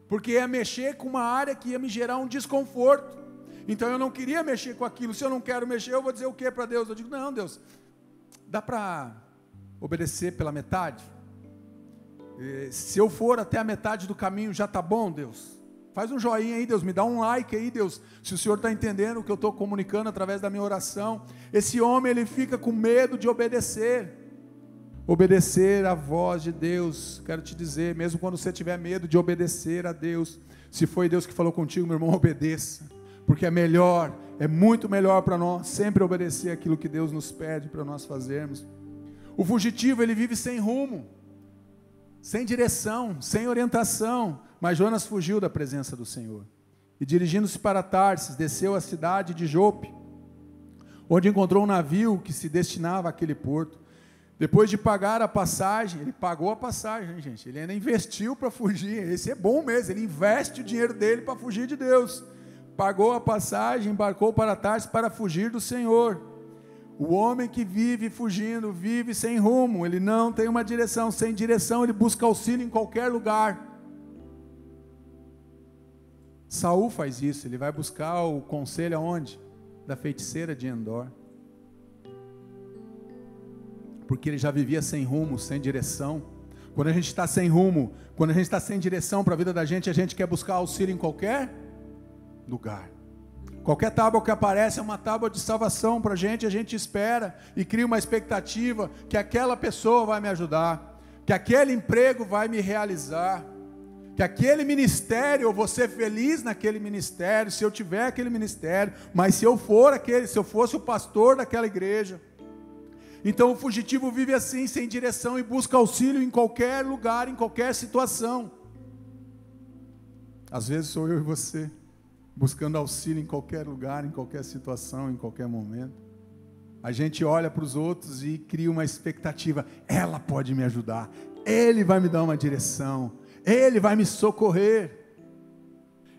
porque ia mexer com uma área que ia me gerar um desconforto. Então eu não queria mexer com aquilo. Se eu não quero mexer, eu vou dizer o que para Deus? Eu digo: não, Deus, dá para obedecer pela metade? Se eu for até a metade do caminho, já está bom, Deus? Faz um joinha aí, Deus, me dá um like aí, Deus, se o Senhor está entendendo o que eu estou comunicando através da minha oração. Esse homem, ele fica com medo de obedecer à voz de Deus. Quero te dizer, mesmo quando você tiver medo de obedecer a Deus, se foi Deus que falou contigo, meu irmão, obedeça, porque é melhor, é muito melhor para nós sempre obedecer aquilo que Deus nos pede para nós fazermos. O fugitivo, ele vive sem rumo. sem direção, sem orientação. Mas Jonas fugiu da presença do Senhor. E dirigindo-se para Tarsis, desceu à cidade de Jope, onde encontrou um navio que se destinava àquele porto. Depois de pagar a passagem, ele pagou a passagem, gente, ele ainda investiu para fugir. Esse é bom mesmo, ele investe o dinheiro dele para fugir de Deus. Pagou a passagem, embarcou para Tarsis para fugir do Senhor. O homem que vive fugindo, vive sem rumo, ele não tem uma direção. Sem direção, ele busca auxílio em qualquer lugar. Saul faz isso, ele vai buscar o conselho aonde? Da feiticeira de Endor. Porque ele já vivia sem rumo, sem direção. Quando a gente está sem rumo, quando a gente está sem direção para a vida da gente, a gente quer buscar auxílio em qualquer lugar. Qualquer tábua que aparece é uma tábua de salvação para a gente espera e cria uma expectativa que aquela pessoa vai me ajudar, que aquele emprego vai me realizar, que aquele ministério, eu vou ser feliz naquele ministério, se eu tiver aquele ministério, mas se eu fosse o pastor daquela igreja. Então o fugitivo vive assim, sem direção, e busca auxílio em qualquer lugar, em qualquer situação. Às vezes sou eu e você, buscando auxílio em qualquer lugar, em qualquer situação, em qualquer momento. A gente olha para os outros e cria uma expectativa, ela pode me ajudar, ele vai me dar uma direção, ele vai me socorrer.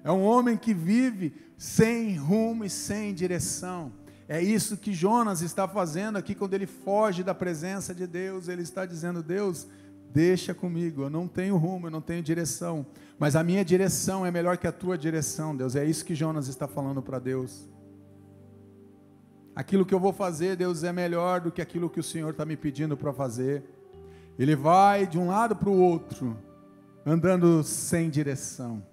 É um homem que vive sem rumo e sem direção. É isso que Jonas está fazendo aqui quando ele foge da presença de Deus. Ele está dizendo, Deus, deixa comigo, eu não tenho rumo, eu não tenho direção, mas a minha direção é melhor que a tua direção, Deus. É isso que Jonas está falando para Deus. Aquilo que eu vou fazer, Deus, é melhor do que aquilo que o Senhor está me pedindo para fazer. Ele vai de um lado para o outro, andando sem direção.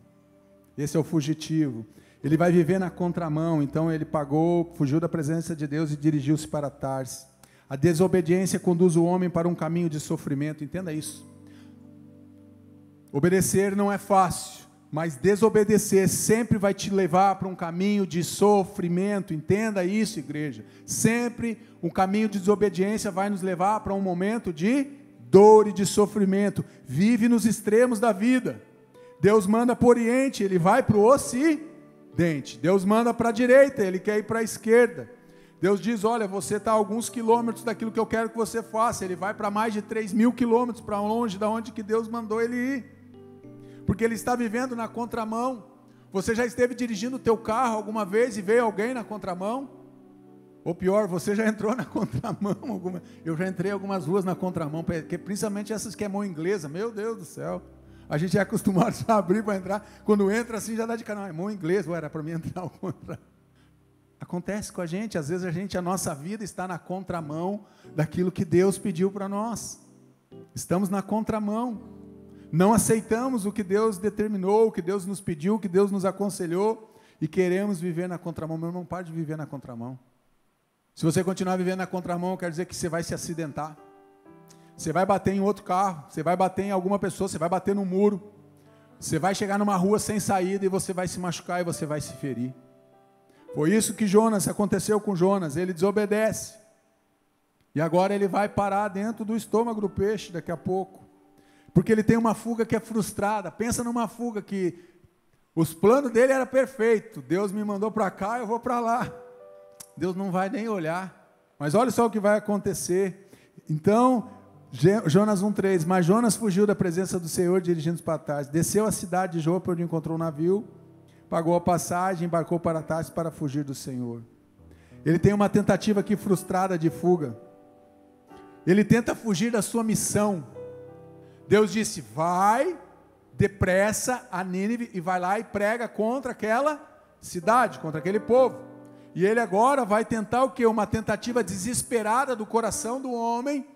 Esse é o fugitivo. Ele vai viver na contramão. Então ele fugiu da presença de Deus e dirigiu-se para Tarsis. A desobediência conduz o homem para um caminho de sofrimento. Entenda isso. Obedecer não é fácil, mas desobedecer sempre vai te levar para um caminho de sofrimento. Entenda isso, igreja. Sempre um caminho de desobediência vai nos levar para um momento de dor e de sofrimento. Vive nos extremos da vida. Deus manda para o oriente, ele vai para o ocidente. Deus manda para a direita, ele quer ir para a esquerda. Deus diz, olha, você está a alguns quilômetros daquilo que eu quero que você faça. Ele vai para mais de 3.000 quilômetros para longe da onde que Deus mandou ele ir. Porque ele está vivendo na contramão. Você já esteve dirigindo o teu carro alguma vez e veio alguém na contramão? Ou pior, você já entrou na contramão? Eu já entrei algumas ruas na contramão, porque principalmente essas que é mão inglesa. Meu Deus do céu. A gente é acostumado a abrir para entrar. Quando entra assim já dá de cara. Não, é mão inglesa, era para mim entrar ao contrário. Acontece com a gente, às vezes a nossa vida está na contramão daquilo que Deus pediu para nós. Estamos na contramão. Não aceitamos o que Deus determinou, o que Deus nos pediu, o que Deus nos aconselhou, e queremos viver na contramão. Meu irmão, pare de viver na contramão. Se você continuar vivendo na contramão, quer dizer que você vai se acidentar. Você vai bater em outro carro, você vai bater em alguma pessoa, você vai bater no muro. Você vai chegar numa rua sem saída e você vai se machucar e você vai se ferir. Foi isso que aconteceu com Jonas. Ele desobedece. E agora ele vai parar dentro do estômago do peixe daqui a pouco. Porque ele tem uma fuga que é frustrada. Pensa numa fuga que os planos dele eram perfeitos. Deus me mandou para cá, eu vou para lá. Deus não vai nem olhar. Mas olha só o que vai acontecer. Então, Jonas 1,3. Mas Jonas fugiu da presença do Senhor, dirigindo-se para Tarsis. Desceu à cidade de Jope, onde encontrou um navio. Pagou a passagem, embarcou para Tarsis para fugir do Senhor. Ele tem uma tentativa aqui frustrada de fuga. Ele tenta fugir da sua missão. Deus disse, vai depressa a Nínive e vai lá e prega contra aquela cidade, contra aquele povo. E ele agora vai tentar o quê? Uma tentativa desesperada do coração do homem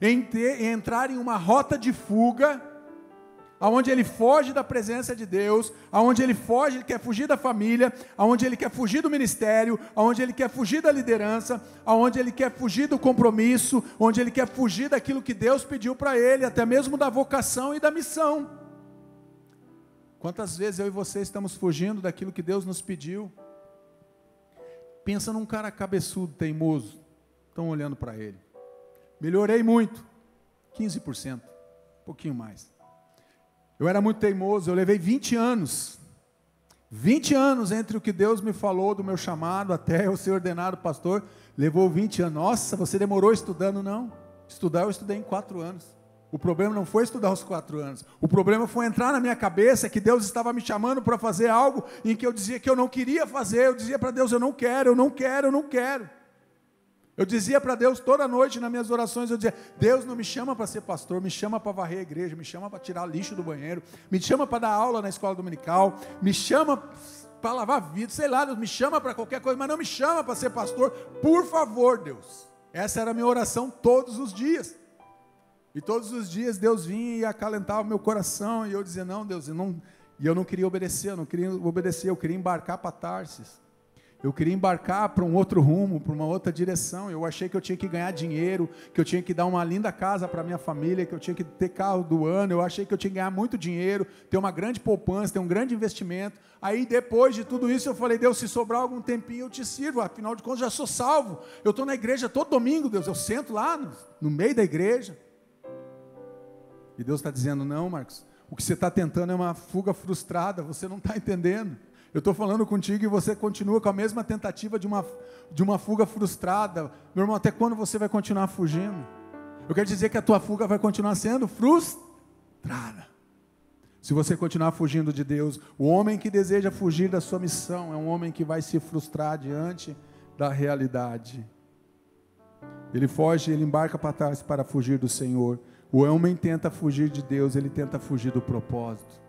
em entrar em uma rota de fuga, aonde ele foge da presença de Deus, aonde ele foge, ele quer fugir da família, aonde ele quer fugir do ministério, aonde ele quer fugir da liderança, aonde ele quer fugir do compromisso, onde ele quer fugir daquilo que Deus pediu para ele, até mesmo da vocação e da missão. Quantas vezes eu e você estamos fugindo daquilo que Deus nos pediu? Pensa num cara cabeçudo, teimoso, estão olhando para ele. Melhorei muito, 15%. pouquinho mais. Eu era muito teimoso, eu levei 20 anos. 20 anos entre o que Deus me falou do meu chamado até eu ser ordenado pastor, levou 20 anos. Nossa, você demorou estudando? Não. Estudar eu estudei em 4 anos. O problema não foi estudar os 4 anos. O problema foi entrar na minha cabeça que Deus estava me chamando para fazer algo em que eu dizia que eu não queria fazer. Eu dizia para Deus, eu não quero, eu não quero, eu não quero. Eu dizia para Deus toda noite nas minhas orações, eu dizia, Deus não me chama para ser pastor, me chama para varrer a igreja, me chama para tirar lixo do banheiro, me chama para dar aula na escola dominical, me chama para lavar vidro, sei lá, Deus me chama para qualquer coisa, mas não me chama para ser pastor, por favor, Deus. Essa era a minha oração todos os dias. E todos os dias Deus vinha e acalentava o meu coração, e eu dizia, não, Deus, eu não queria obedecer, eu queria embarcar para Tarsis. Eu queria embarcar para um outro rumo, para uma outra direção. Eu achei que eu tinha que ganhar dinheiro, que eu tinha que dar uma linda casa para minha família, que eu tinha que ter carro do ano. Eu achei que eu tinha que ganhar muito dinheiro, ter uma grande poupança, ter um grande investimento. Aí depois de tudo isso eu falei, Deus, se sobrar algum tempinho eu te sirvo. Afinal de contas já sou salvo. Eu estou na igreja todo domingo, Deus. Eu sento lá no meio da igreja. E Deus está dizendo, não, Marcos, o que você está tentando é uma fuga frustrada, você não está entendendo. Eu estou falando contigo e você continua com a mesma tentativa de uma fuga frustrada. Meu irmão, até quando você vai continuar fugindo? Eu quero dizer que a tua fuga vai continuar sendo frustrada. Se você continuar fugindo de Deus, o homem que deseja fugir da sua missão é um homem que vai se frustrar diante da realidade. Ele foge, ele embarca para trás para fugir do Senhor. O homem tenta fugir de Deus, ele tenta fugir do propósito.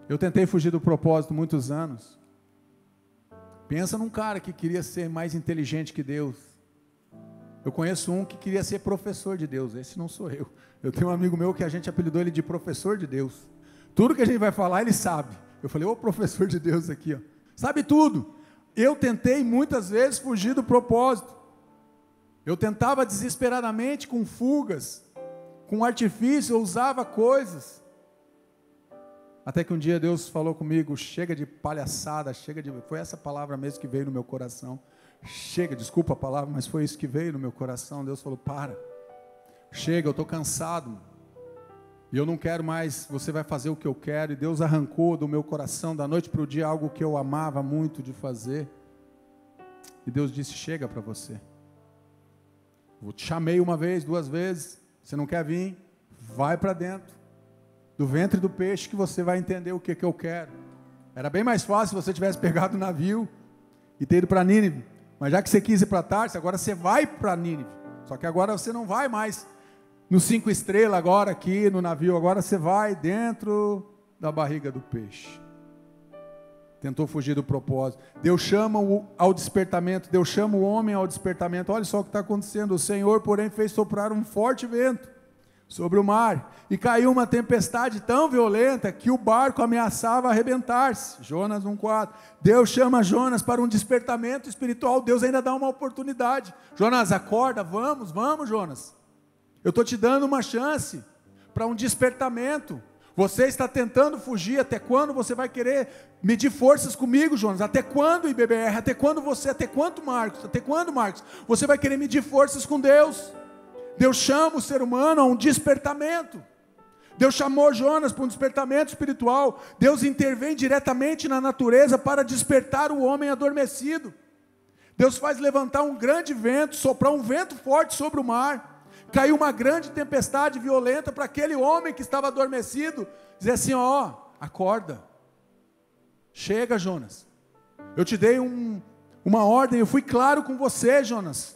Eu tentei fugir do propósito muitos anos. Pensa num cara que queria ser mais inteligente que Deus. Eu conheço um que queria ser professor de Deus. Esse não sou eu. Eu tenho um amigo meu que a gente apelidou ele de professor de Deus. Tudo que a gente vai falar, ele sabe. Eu falei, ô professor de Deus aqui, ó. Sabe tudo. Eu tentei muitas vezes fugir do propósito. Eu tentava desesperadamente com fugas, com artifício, eu usava coisas. Até que um dia Deus falou comigo, chega de palhaçada, foi essa palavra mesmo que veio no meu coração. Chega, desculpa a palavra, mas foi isso que veio no meu coração. Deus falou, para, chega, eu estou cansado, e eu não quero mais, você vai fazer o que eu quero. E Deus arrancou do meu coração, da noite para o dia, algo que eu amava muito de fazer. E Deus disse, chega para você. Eu te chamei uma vez, 2 vezes, você não quer vir? Vai para dentro do ventre do peixe que você vai entender o que eu quero. Era bem mais fácil se você tivesse pegado o navio e ter ido para Nínive, mas já que você quis ir para Tarsis, agora você vai para Nínive. Só que agora você não vai mais no 5 estrelas agora aqui no navio, agora você vai dentro da barriga do peixe. Tentou fugir do propósito. Deus chama ao despertamento, Deus chama o homem ao despertamento. Olha só o que está acontecendo. O Senhor, porém, fez soprar um forte vento sobre o mar, e caiu uma tempestade tão violenta que o barco ameaçava arrebentar-se. Jonas 1,4. Deus chama Jonas para um despertamento espiritual. Deus ainda dá uma oportunidade. Jonas, acorda, vamos Jonas. Eu estou te dando uma chance para um despertamento. Você está tentando fugir. Até quando você vai querer medir forças comigo, Jonas? Até quando, IBBR? Até quando Marcos? Até quando, Marcos? Você vai querer medir forças com Deus? Deus chama o ser humano a um despertamento. Deus chamou Jonas para um despertamento espiritual. Deus intervém diretamente na natureza para despertar o homem adormecido. Deus faz levantar um grande vento, soprar um vento forte sobre o mar. Caiu uma grande tempestade violenta para aquele homem que estava adormecido. Dizer assim, ó, acorda. Chega, Jonas. Eu te dei uma ordem, eu fui claro com você, Jonas.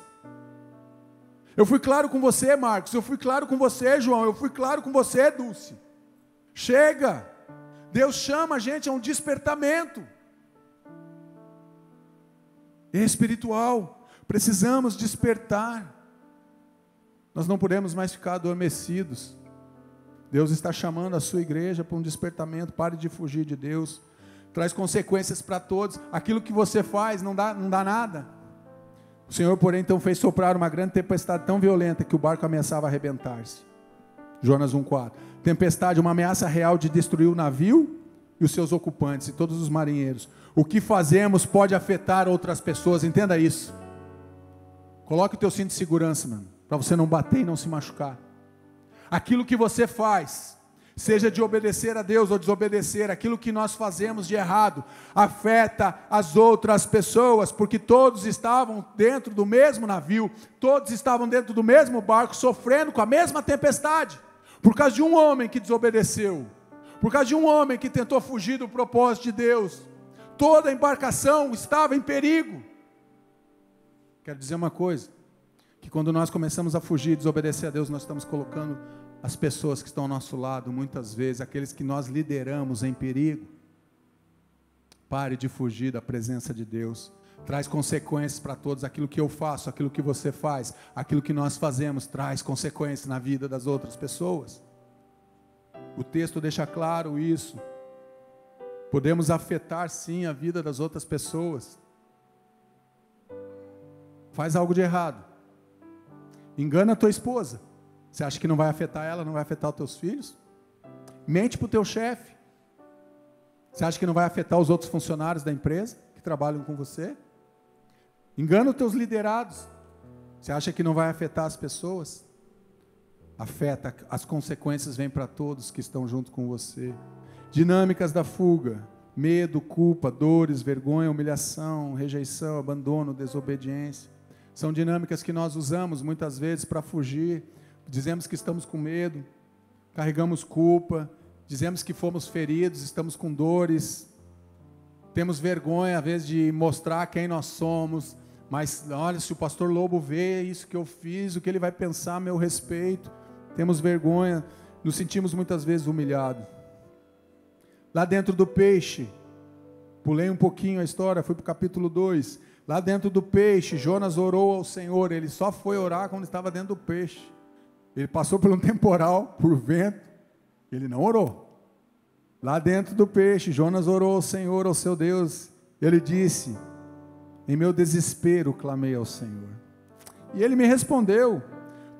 Eu fui claro com você, Marcos. Eu fui claro com você, João. Eu fui claro com você, Dulce. Chega. Deus chama a gente a um despertamento espiritual. Precisamos despertar. Nós não podemos mais ficar adormecidos. Deus está chamando a sua igreja para um despertamento. Pare de fugir de Deus. Traz consequências para todos. Aquilo que você faz não dá nada. O Senhor, porém, então fez soprar uma grande tempestade tão violenta que o barco ameaçava arrebentar-se. Jonas 1,4. Tempestade, uma ameaça real de destruir o navio e os seus ocupantes e todos os marinheiros. O que fazemos pode afetar outras pessoas, entenda isso. Coloque o teu cinto de segurança, mano, para você não bater e não se machucar. aquilo que você faz, seja de obedecer a Deus ou desobedecer, aquilo que nós fazemos de errado, afeta as outras pessoas, porque todos estavam dentro do mesmo navio, todos estavam dentro do mesmo barco, sofrendo com a mesma tempestade, por causa de um homem que desobedeceu, por causa de um homem que tentou fugir do propósito de Deus. Toda a embarcação estava em perigo. Quero dizer uma coisa, que quando nós começamos a fugir e desobedecer a Deus, nós estamos colocando as pessoas que estão ao nosso lado, muitas vezes, aqueles que nós lideramos, em perigo. Pare de fugir da presença de Deus. Traz consequências para todos. Aquilo que eu faço, aquilo que você faz, aquilo que nós fazemos, traz consequências na vida das outras pessoas. O texto deixa claro isso. Podemos afetar sim a vida das outras pessoas. Faz algo de errado, engana a tua esposa, você acha que não vai afetar ela, não vai afetar os teus filhos? Mente para o teu chefe, você acha que não vai afetar os outros funcionários da empresa que trabalham com você? Engana os teus liderados, você acha que não vai afetar as pessoas? Afeta, as consequências vêm para todos que estão junto com você. Dinâmicas da fuga: medo, culpa, dores, vergonha, humilhação, rejeição, abandono, desobediência. São dinâmicas que nós usamos muitas vezes para fugir. Dizemos que estamos com medo, carregamos culpa, dizemos que fomos feridos, estamos com dores, temos vergonha às vezes de mostrar quem nós somos, mas olha, se o pastor Lobo vê isso que eu fiz, o que ele vai pensar a meu respeito? Temos vergonha, nos sentimos muitas vezes humilhados. Lá dentro do peixe, pulei um pouquinho a história, fui para o capítulo 2, lá dentro do peixe, Jonas orou ao Senhor, ele só foi orar quando estava dentro do peixe, ele passou por um temporal, por vento, ele não orou. Lá dentro do peixe, Jonas orou ao Senhor, ao seu Deus, ele disse: em meu desespero clamei ao Senhor, e ele me respondeu: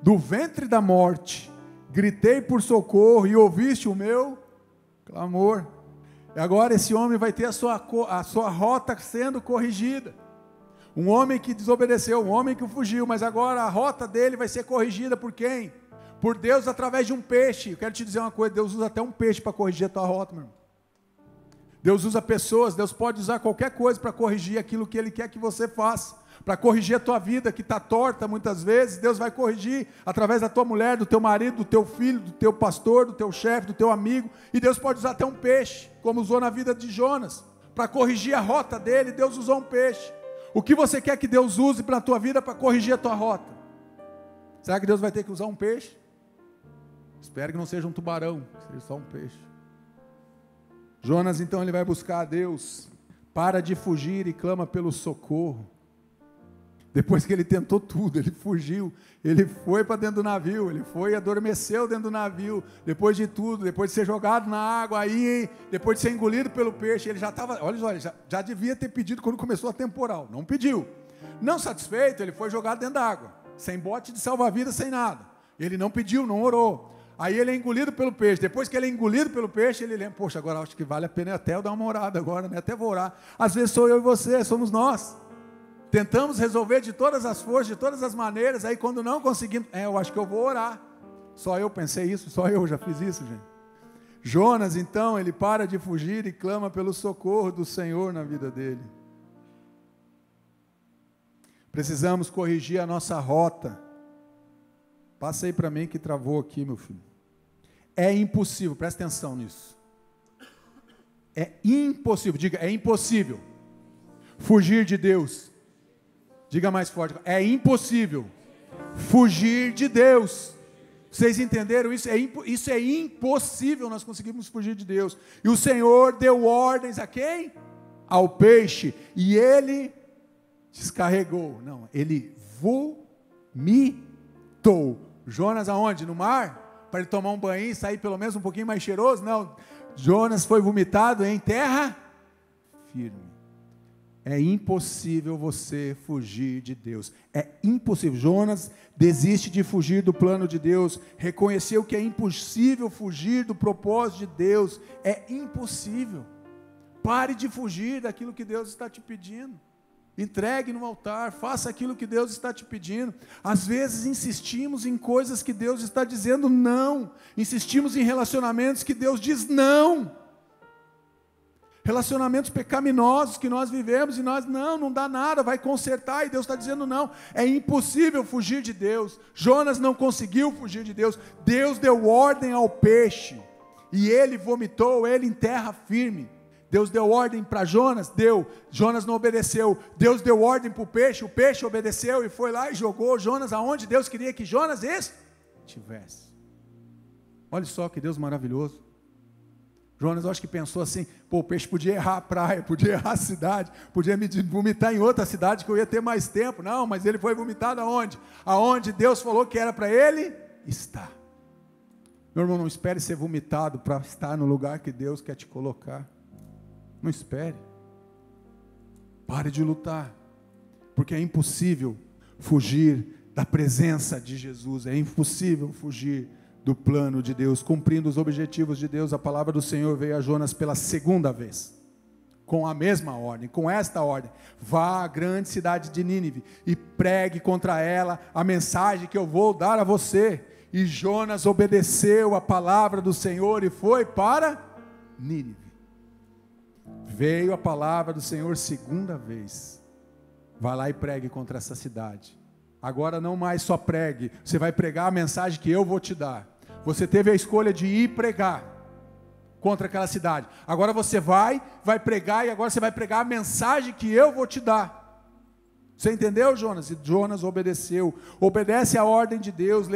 do ventre da morte, gritei por socorro, e ouviste o meu clamor. E agora esse homem vai ter a sua rota sendo corrigida. Um homem que desobedeceu, um homem que fugiu, mas agora a rota dele vai ser corrigida por quem? Por Deus, através de um peixe. Eu quero te dizer uma coisa, Deus usa até um peixe para corrigir a tua rota, meu irmão. Deus usa pessoas, Deus pode usar qualquer coisa para corrigir aquilo que Ele quer que você faça, para corrigir a tua vida que está torta muitas vezes. Deus vai corrigir através da tua mulher, do teu marido, do teu filho, do teu pastor, do teu chefe, do teu amigo, e Deus pode usar até um peixe, como usou na vida de Jonas, para corrigir a rota dele. Deus usou um peixe. O que você quer que Deus use para a tua vida para corrigir a tua rota? Será que Deus vai ter que usar um peixe? Espero que não seja um tubarão, seja só um peixe. Jonas então ele vai buscar a Deus, para de fugir e clama pelo socorro. Depois que ele tentou tudo, ele fugiu, ele foi para dentro do navio, ele foi e adormeceu dentro do navio, depois de tudo, depois de ser jogado na água, aí, depois de ser engolido pelo peixe, ele já estava, olha, já devia ter pedido quando começou a temporal, não pediu. Não satisfeito, ele foi jogado dentro da água, sem bote de salva-vidas, sem nada. Ele não pediu, não orou. Aí ele é engolido pelo peixe. Depois que ele é engolido pelo peixe, ele lembra: poxa, agora acho que vale a pena até eu dar uma orada agora, né? Até vou orar. Às vezes sou eu e você, somos nós. Tentamos resolver de todas as forças, de todas as maneiras, aí quando não conseguimos, eu acho que eu vou orar. Só eu pensei isso, só eu já fiz isso, gente. Jonas, então, ele para de fugir e clama pelo socorro do Senhor na vida dele. Precisamos corrigir a nossa rota. Passa aí para mim que travou aqui, meu filho. É impossível, presta atenção nisso. É impossível, diga, é impossível fugir de Deus. Diga mais forte, é impossível fugir de Deus. Vocês entenderam isso? Isso é impossível, nós conseguimos fugir de Deus. E o Senhor deu ordens a quem? Ao peixe. E ele descarregou. Não, ele vomitou. Jonas aonde? No mar? Para ele tomar um banho e sair pelo menos um pouquinho mais cheiroso? Não, Jonas foi vomitado em terra firme. É impossível você fugir de Deus. É impossível. Jonas desiste de fugir do plano de Deus. Reconheceu que é impossível fugir do propósito de Deus. É impossível. Pare de fugir daquilo que Deus está te pedindo. entregue no altar, faça aquilo que Deus está te pedindo. Às vezes insistimos em coisas que Deus está dizendo não, insistimos em relacionamentos que Deus diz não, relacionamentos pecaminosos que nós vivemos e nós, não dá nada, vai consertar, e Deus está dizendo não. É impossível fugir de Deus. Jonas não conseguiu fugir de Deus. Deus deu ordem ao peixe, e ele vomitou ele em terra firme. Deus deu ordem para Jonas, Jonas não obedeceu. Deus deu ordem para o peixe obedeceu e foi lá e jogou Jonas aonde Deus queria que Jonas estivesse. Olha só que Deus maravilhoso. Jonas, eu acho que pensou assim, o peixe podia errar a praia, podia errar a cidade, podia me vomitar em outra cidade que eu ia ter mais tempo. Não, mas ele foi vomitado aonde? Aonde Deus falou que era para ele estar. Meu irmão, não espere ser vomitado para estar no lugar que Deus quer te colocar. Não espere. Pare de lutar, porque é impossível fugir da presença de Jesus, é impossível fugir do plano de Deus, cumprindo os objetivos de Deus. A palavra do Senhor veio a Jonas pela segunda vez, com a mesma ordem, com esta ordem: vá à grande cidade de Nínive e pregue contra ela a mensagem que eu vou dar a você. E Jonas obedeceu a palavra do Senhor e foi para Nínive. Veio a palavra do Senhor segunda vez: vá lá e pregue contra essa cidade. Agora não mais só pregue, você vai pregar a mensagem que eu vou te dar. Você teve a escolha de ir pregar contra aquela cidade. Agora você vai pregar, e agora você vai pregar a mensagem que eu vou te dar. Você entendeu, Jonas? E Jonas obedeceu. Obedece à ordem de Deus,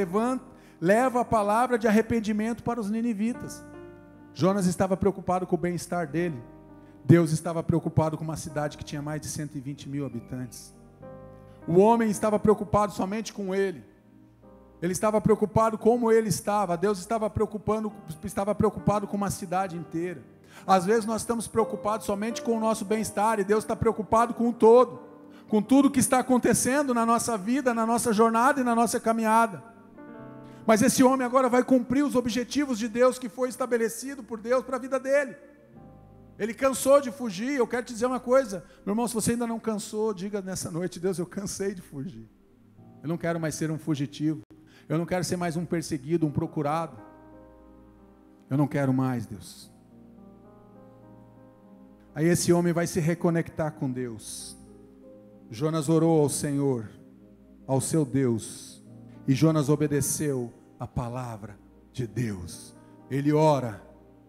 leva a palavra de arrependimento para os ninivitas. Jonas estava preocupado com o bem-estar dele. Deus estava preocupado com uma cidade que tinha mais de 120 mil habitantes. O homem estava preocupado somente com ele. Ele estava preocupado como ele estava. Deus estava preocupado com uma cidade inteira. Às vezes nós estamos preocupados somente com o nosso bem-estar, e Deus está preocupado com o todo, com tudo que está acontecendo na nossa vida, na nossa jornada e na nossa caminhada. Mas esse homem agora vai cumprir os objetivos de Deus que foi estabelecido por Deus para a vida dele. Ele cansou de fugir. Eu quero te dizer uma coisa, meu irmão, se você ainda não cansou, diga nessa noite: Deus, eu cansei de fugir. Eu não quero mais ser um fugitivo. Eu não quero ser mais um perseguido, um procurado. Eu não quero mais, Deus. Aí esse homem vai se reconectar com Deus. Jonas orou ao Senhor, ao seu Deus, e Jonas obedeceu a palavra de Deus. Ele ora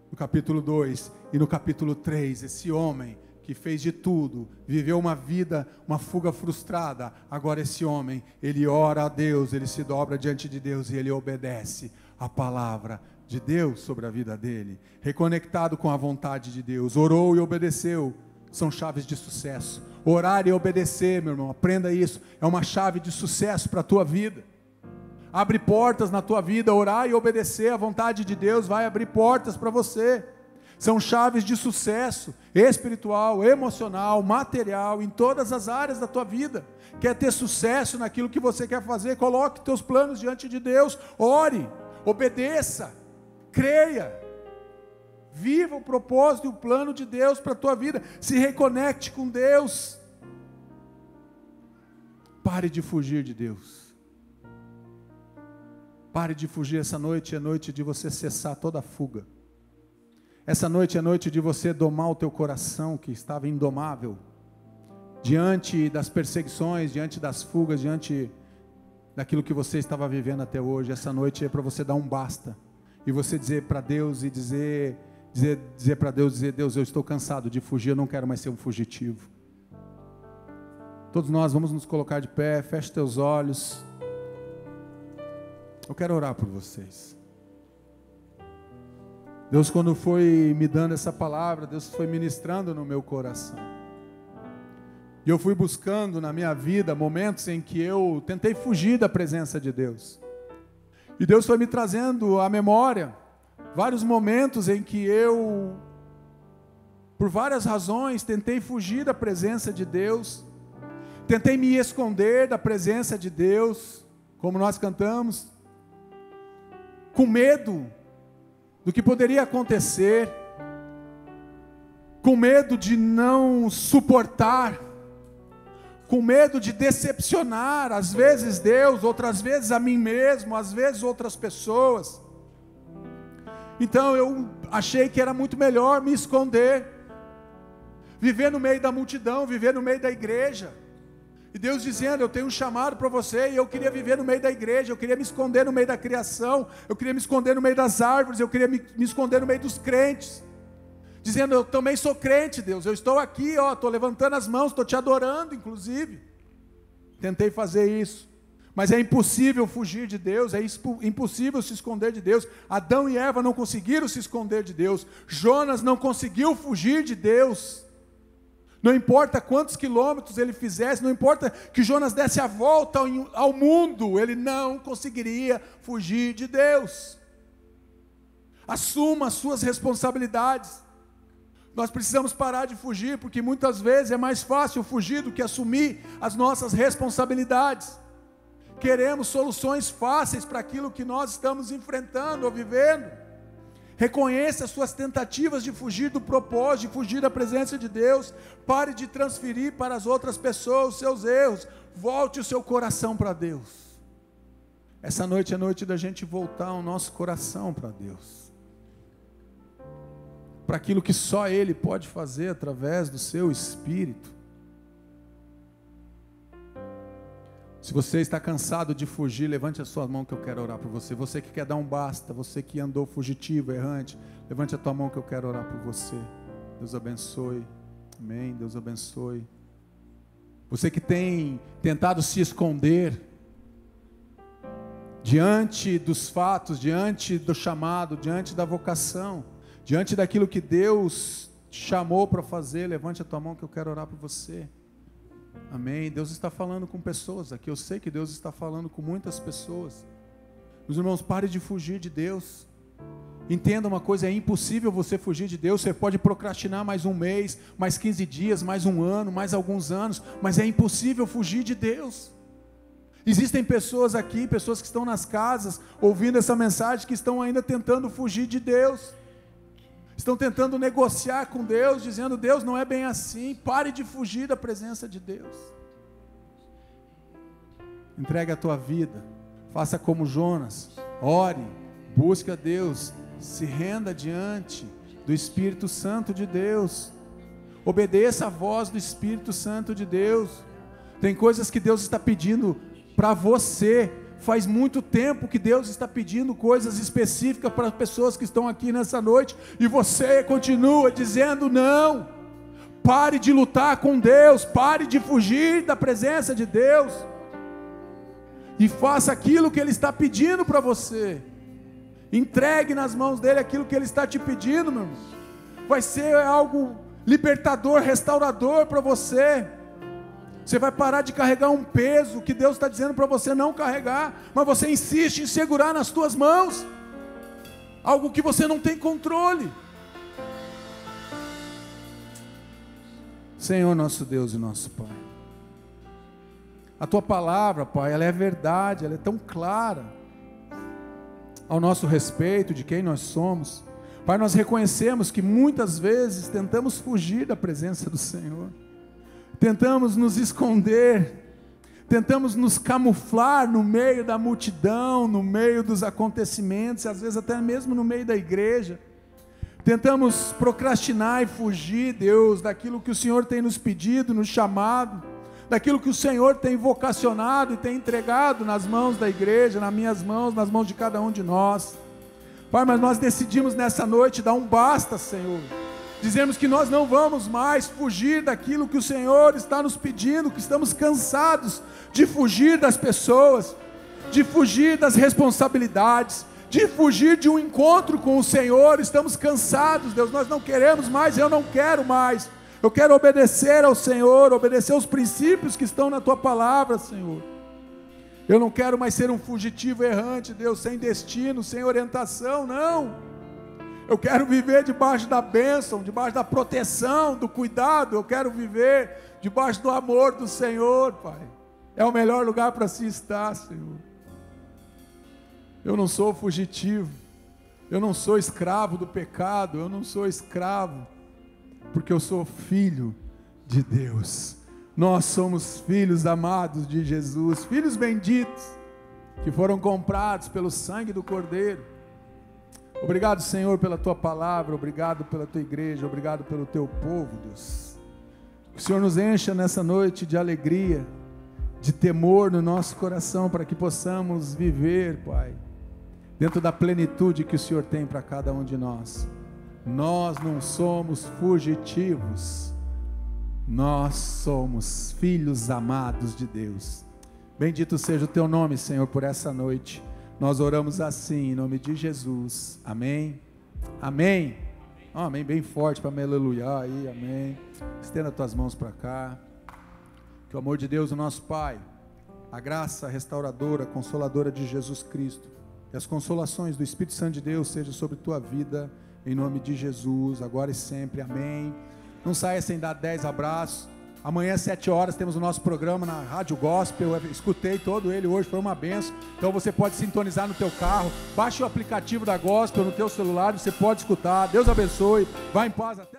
no capítulo 2 e no capítulo 3, esse homem que fez de tudo, viveu uma vida, uma fuga frustrada, agora esse homem, ele ora a Deus, ele se dobra diante de Deus e ele obedece a palavra de Deus sobre a vida dele, reconectado com a vontade de Deus. Orou e obedeceu, são chaves de sucesso. Orar e obedecer, meu irmão, aprenda isso, é uma chave de sucesso para a tua vida. Abre portas na tua vida. Orar e obedecer a vontade de Deus vai abrir portas para você. São chaves de sucesso espiritual, emocional, material, em todas as áreas da tua vida. Quer ter sucesso naquilo que você quer fazer? Coloque teus planos diante de Deus. Ore, obedeça, creia, viva o propósito e o plano de Deus para a tua vida. Se reconecte com Deus. Pare de fugir de Deus. Pare de fugir. Essa noite é noite de você cessar toda a fuga. Essa noite é noite de você domar o teu coração que estava indomável, diante das perseguições, diante das fugas, diante daquilo que você estava vivendo até hoje. Essa noite é para você dar um basta, e você dizer para Deus, e dizer para Deus, Deus, eu estou cansado de fugir, eu não quero mais ser um fugitivo. Todos nós vamos nos colocar de pé, feche teus olhos. Eu quero orar por vocês. Deus, quando foi me dando essa palavra, Deus foi ministrando no meu coração. E eu fui buscando na minha vida momentos em que eu tentei fugir da presença de Deus. E Deus foi me trazendo à memória vários momentos em que eu, por várias razões, tentei fugir da presença de Deus. Tentei me esconder da presença de Deus, como nós cantamos, com medo do que poderia acontecer, com medo de não suportar, com medo de decepcionar, às vezes Deus, outras vezes a mim mesmo, às vezes outras pessoas. Então eu achei que era muito melhor me esconder, viver no meio da multidão, viver no meio da igreja. E Deus dizendo, eu tenho um chamado para você, e eu queria viver no meio da igreja, eu queria me esconder no meio da criação, eu queria me esconder no meio das árvores, eu queria me esconder no meio dos crentes, dizendo, eu também sou crente, Deus, eu estou aqui, estou levantando as mãos, estou te adorando, inclusive. Tentei fazer isso, mas é impossível fugir de Deus, é impossível se esconder de Deus. Adão e Eva não conseguiram se esconder de Deus, Jonas não conseguiu fugir de Deus. Não importa quantos quilômetros ele fizesse, não importa que Jonas desse a volta ao mundo, ele não conseguiria fugir de Deus. Assuma as suas responsabilidades. Nós precisamos parar de fugir, porque muitas vezes é mais fácil fugir do que assumir as nossas responsabilidades. Queremos soluções fáceis para aquilo que nós estamos enfrentando ou vivendo. Reconheça as suas tentativas de fugir do propósito, de fugir da presença de Deus. Pare de transferir para as outras pessoas os seus erros. Volte o seu coração para Deus. Essa noite é noite da gente voltar o nosso coração para Deus, para aquilo que só Ele pode fazer através do seu Espírito. Se você está cansado de fugir, levante a sua mão que eu quero orar por você. Você que quer dar um basta, você que andou fugitivo, errante, levante a tua mão que eu quero orar por você. Deus abençoe. Amém. Deus abençoe. Você que tem tentado se esconder diante dos fatos, diante do chamado, diante da vocação, diante daquilo que Deus te chamou para fazer, levante a tua mão que eu quero orar por você. Amém. Deus está falando com pessoas aqui. Eu sei que Deus está falando com muitas pessoas. Meus irmãos, pare de fugir de Deus. Entenda uma coisa, é impossível você fugir de Deus. Você pode procrastinar mais um mês, mais 15 dias, mais um ano, mais alguns anos, mas é impossível fugir de Deus. Existem pessoas aqui, pessoas que estão nas casas, ouvindo essa mensagem, que estão ainda tentando fugir de Deus. Estão tentando negociar com Deus, dizendo, Deus, não é bem assim. Pare de fugir da presença de Deus. Entregue a tua vida, faça como Jonas, ore, busque a Deus, se renda diante do Espírito Santo de Deus, obedeça a voz do Espírito Santo de Deus. Tem coisas que Deus está pedindo para você. Faz muito tempo que Deus está pedindo coisas específicas para as pessoas que estão aqui nessa noite, e você continua dizendo não. Pare de lutar com Deus, pare de fugir da presença de Deus, e faça aquilo que Ele está pedindo para você. Entregue nas mãos dEle aquilo que Ele está te pedindo, meu irmão. Vai ser algo libertador, restaurador para você. Você vai parar de carregar um peso que Deus está dizendo para você não carregar, mas você insiste em segurar nas tuas mãos algo que você não tem controle. Senhor nosso Deus e nosso Pai, a Tua palavra, Pai, ela é verdade, ela é tão clara ao nosso respeito, de quem nós somos. Pai, nós reconhecemos que muitas vezes tentamos fugir da presença do Senhor, tentamos nos esconder, tentamos nos camuflar no meio da multidão, no meio dos acontecimentos, às vezes até mesmo no meio da igreja. Tentamos procrastinar e fugir, Deus, daquilo que o Senhor tem nos pedido, nos chamado, daquilo que o Senhor tem vocacionado e tem entregado nas mãos da igreja, nas minhas mãos, nas mãos de cada um de nós. Pai, mas nós decidimos nessa noite dar um basta, Senhor. Dizemos que nós não vamos mais fugir daquilo que o Senhor está nos pedindo, que estamos cansados de fugir das pessoas, de fugir das responsabilidades, de fugir de um encontro com o Senhor. Estamos cansados, Deus, nós não queremos mais, eu não quero mais. Eu quero obedecer ao Senhor, obedecer aos princípios que estão na Tua palavra, Senhor. Eu não quero mais ser um fugitivo errante, Deus, sem destino, sem orientação, não. Eu quero viver debaixo da bênção, debaixo da proteção, do cuidado. Eu quero viver debaixo do amor do Senhor, Pai. É o melhor lugar para se estar, Senhor. Eu não sou fugitivo, eu não sou escravo do pecado, eu não sou escravo, porque eu sou filho de Deus. Nós somos filhos amados de Jesus, filhos benditos, que foram comprados pelo sangue do Cordeiro. Obrigado, Senhor, pela tua palavra, obrigado pela tua igreja, obrigado pelo teu povo, Deus. Que o Senhor nos encha nessa noite de alegria, de temor no nosso coração, para que possamos viver, Pai, dentro da plenitude que o Senhor tem para cada um de nós. Nós não somos fugitivos, nós somos filhos amados de Deus. Bendito seja o teu nome, Senhor, por essa noite. Nós oramos assim, em nome de Jesus. Amém. Amém. Amém, bem forte para me aleluiar aí, amém. Estenda as tuas mãos para cá. Que o amor de Deus, o nosso Pai, a graça restauradora, consoladora de Jesus Cristo, e as consolações do Espírito Santo de Deus sejam sobre tua vida, em nome de Jesus, agora e sempre, amém. Não saia sem dar 10 abraços. Amanhã às 7 horas temos o nosso programa na Rádio Gospel. Eu escutei todo ele hoje, foi uma benção. Então você pode sintonizar no teu carro, baixe o aplicativo da Gospel no teu celular, você pode escutar. Deus abençoe, vá em paz até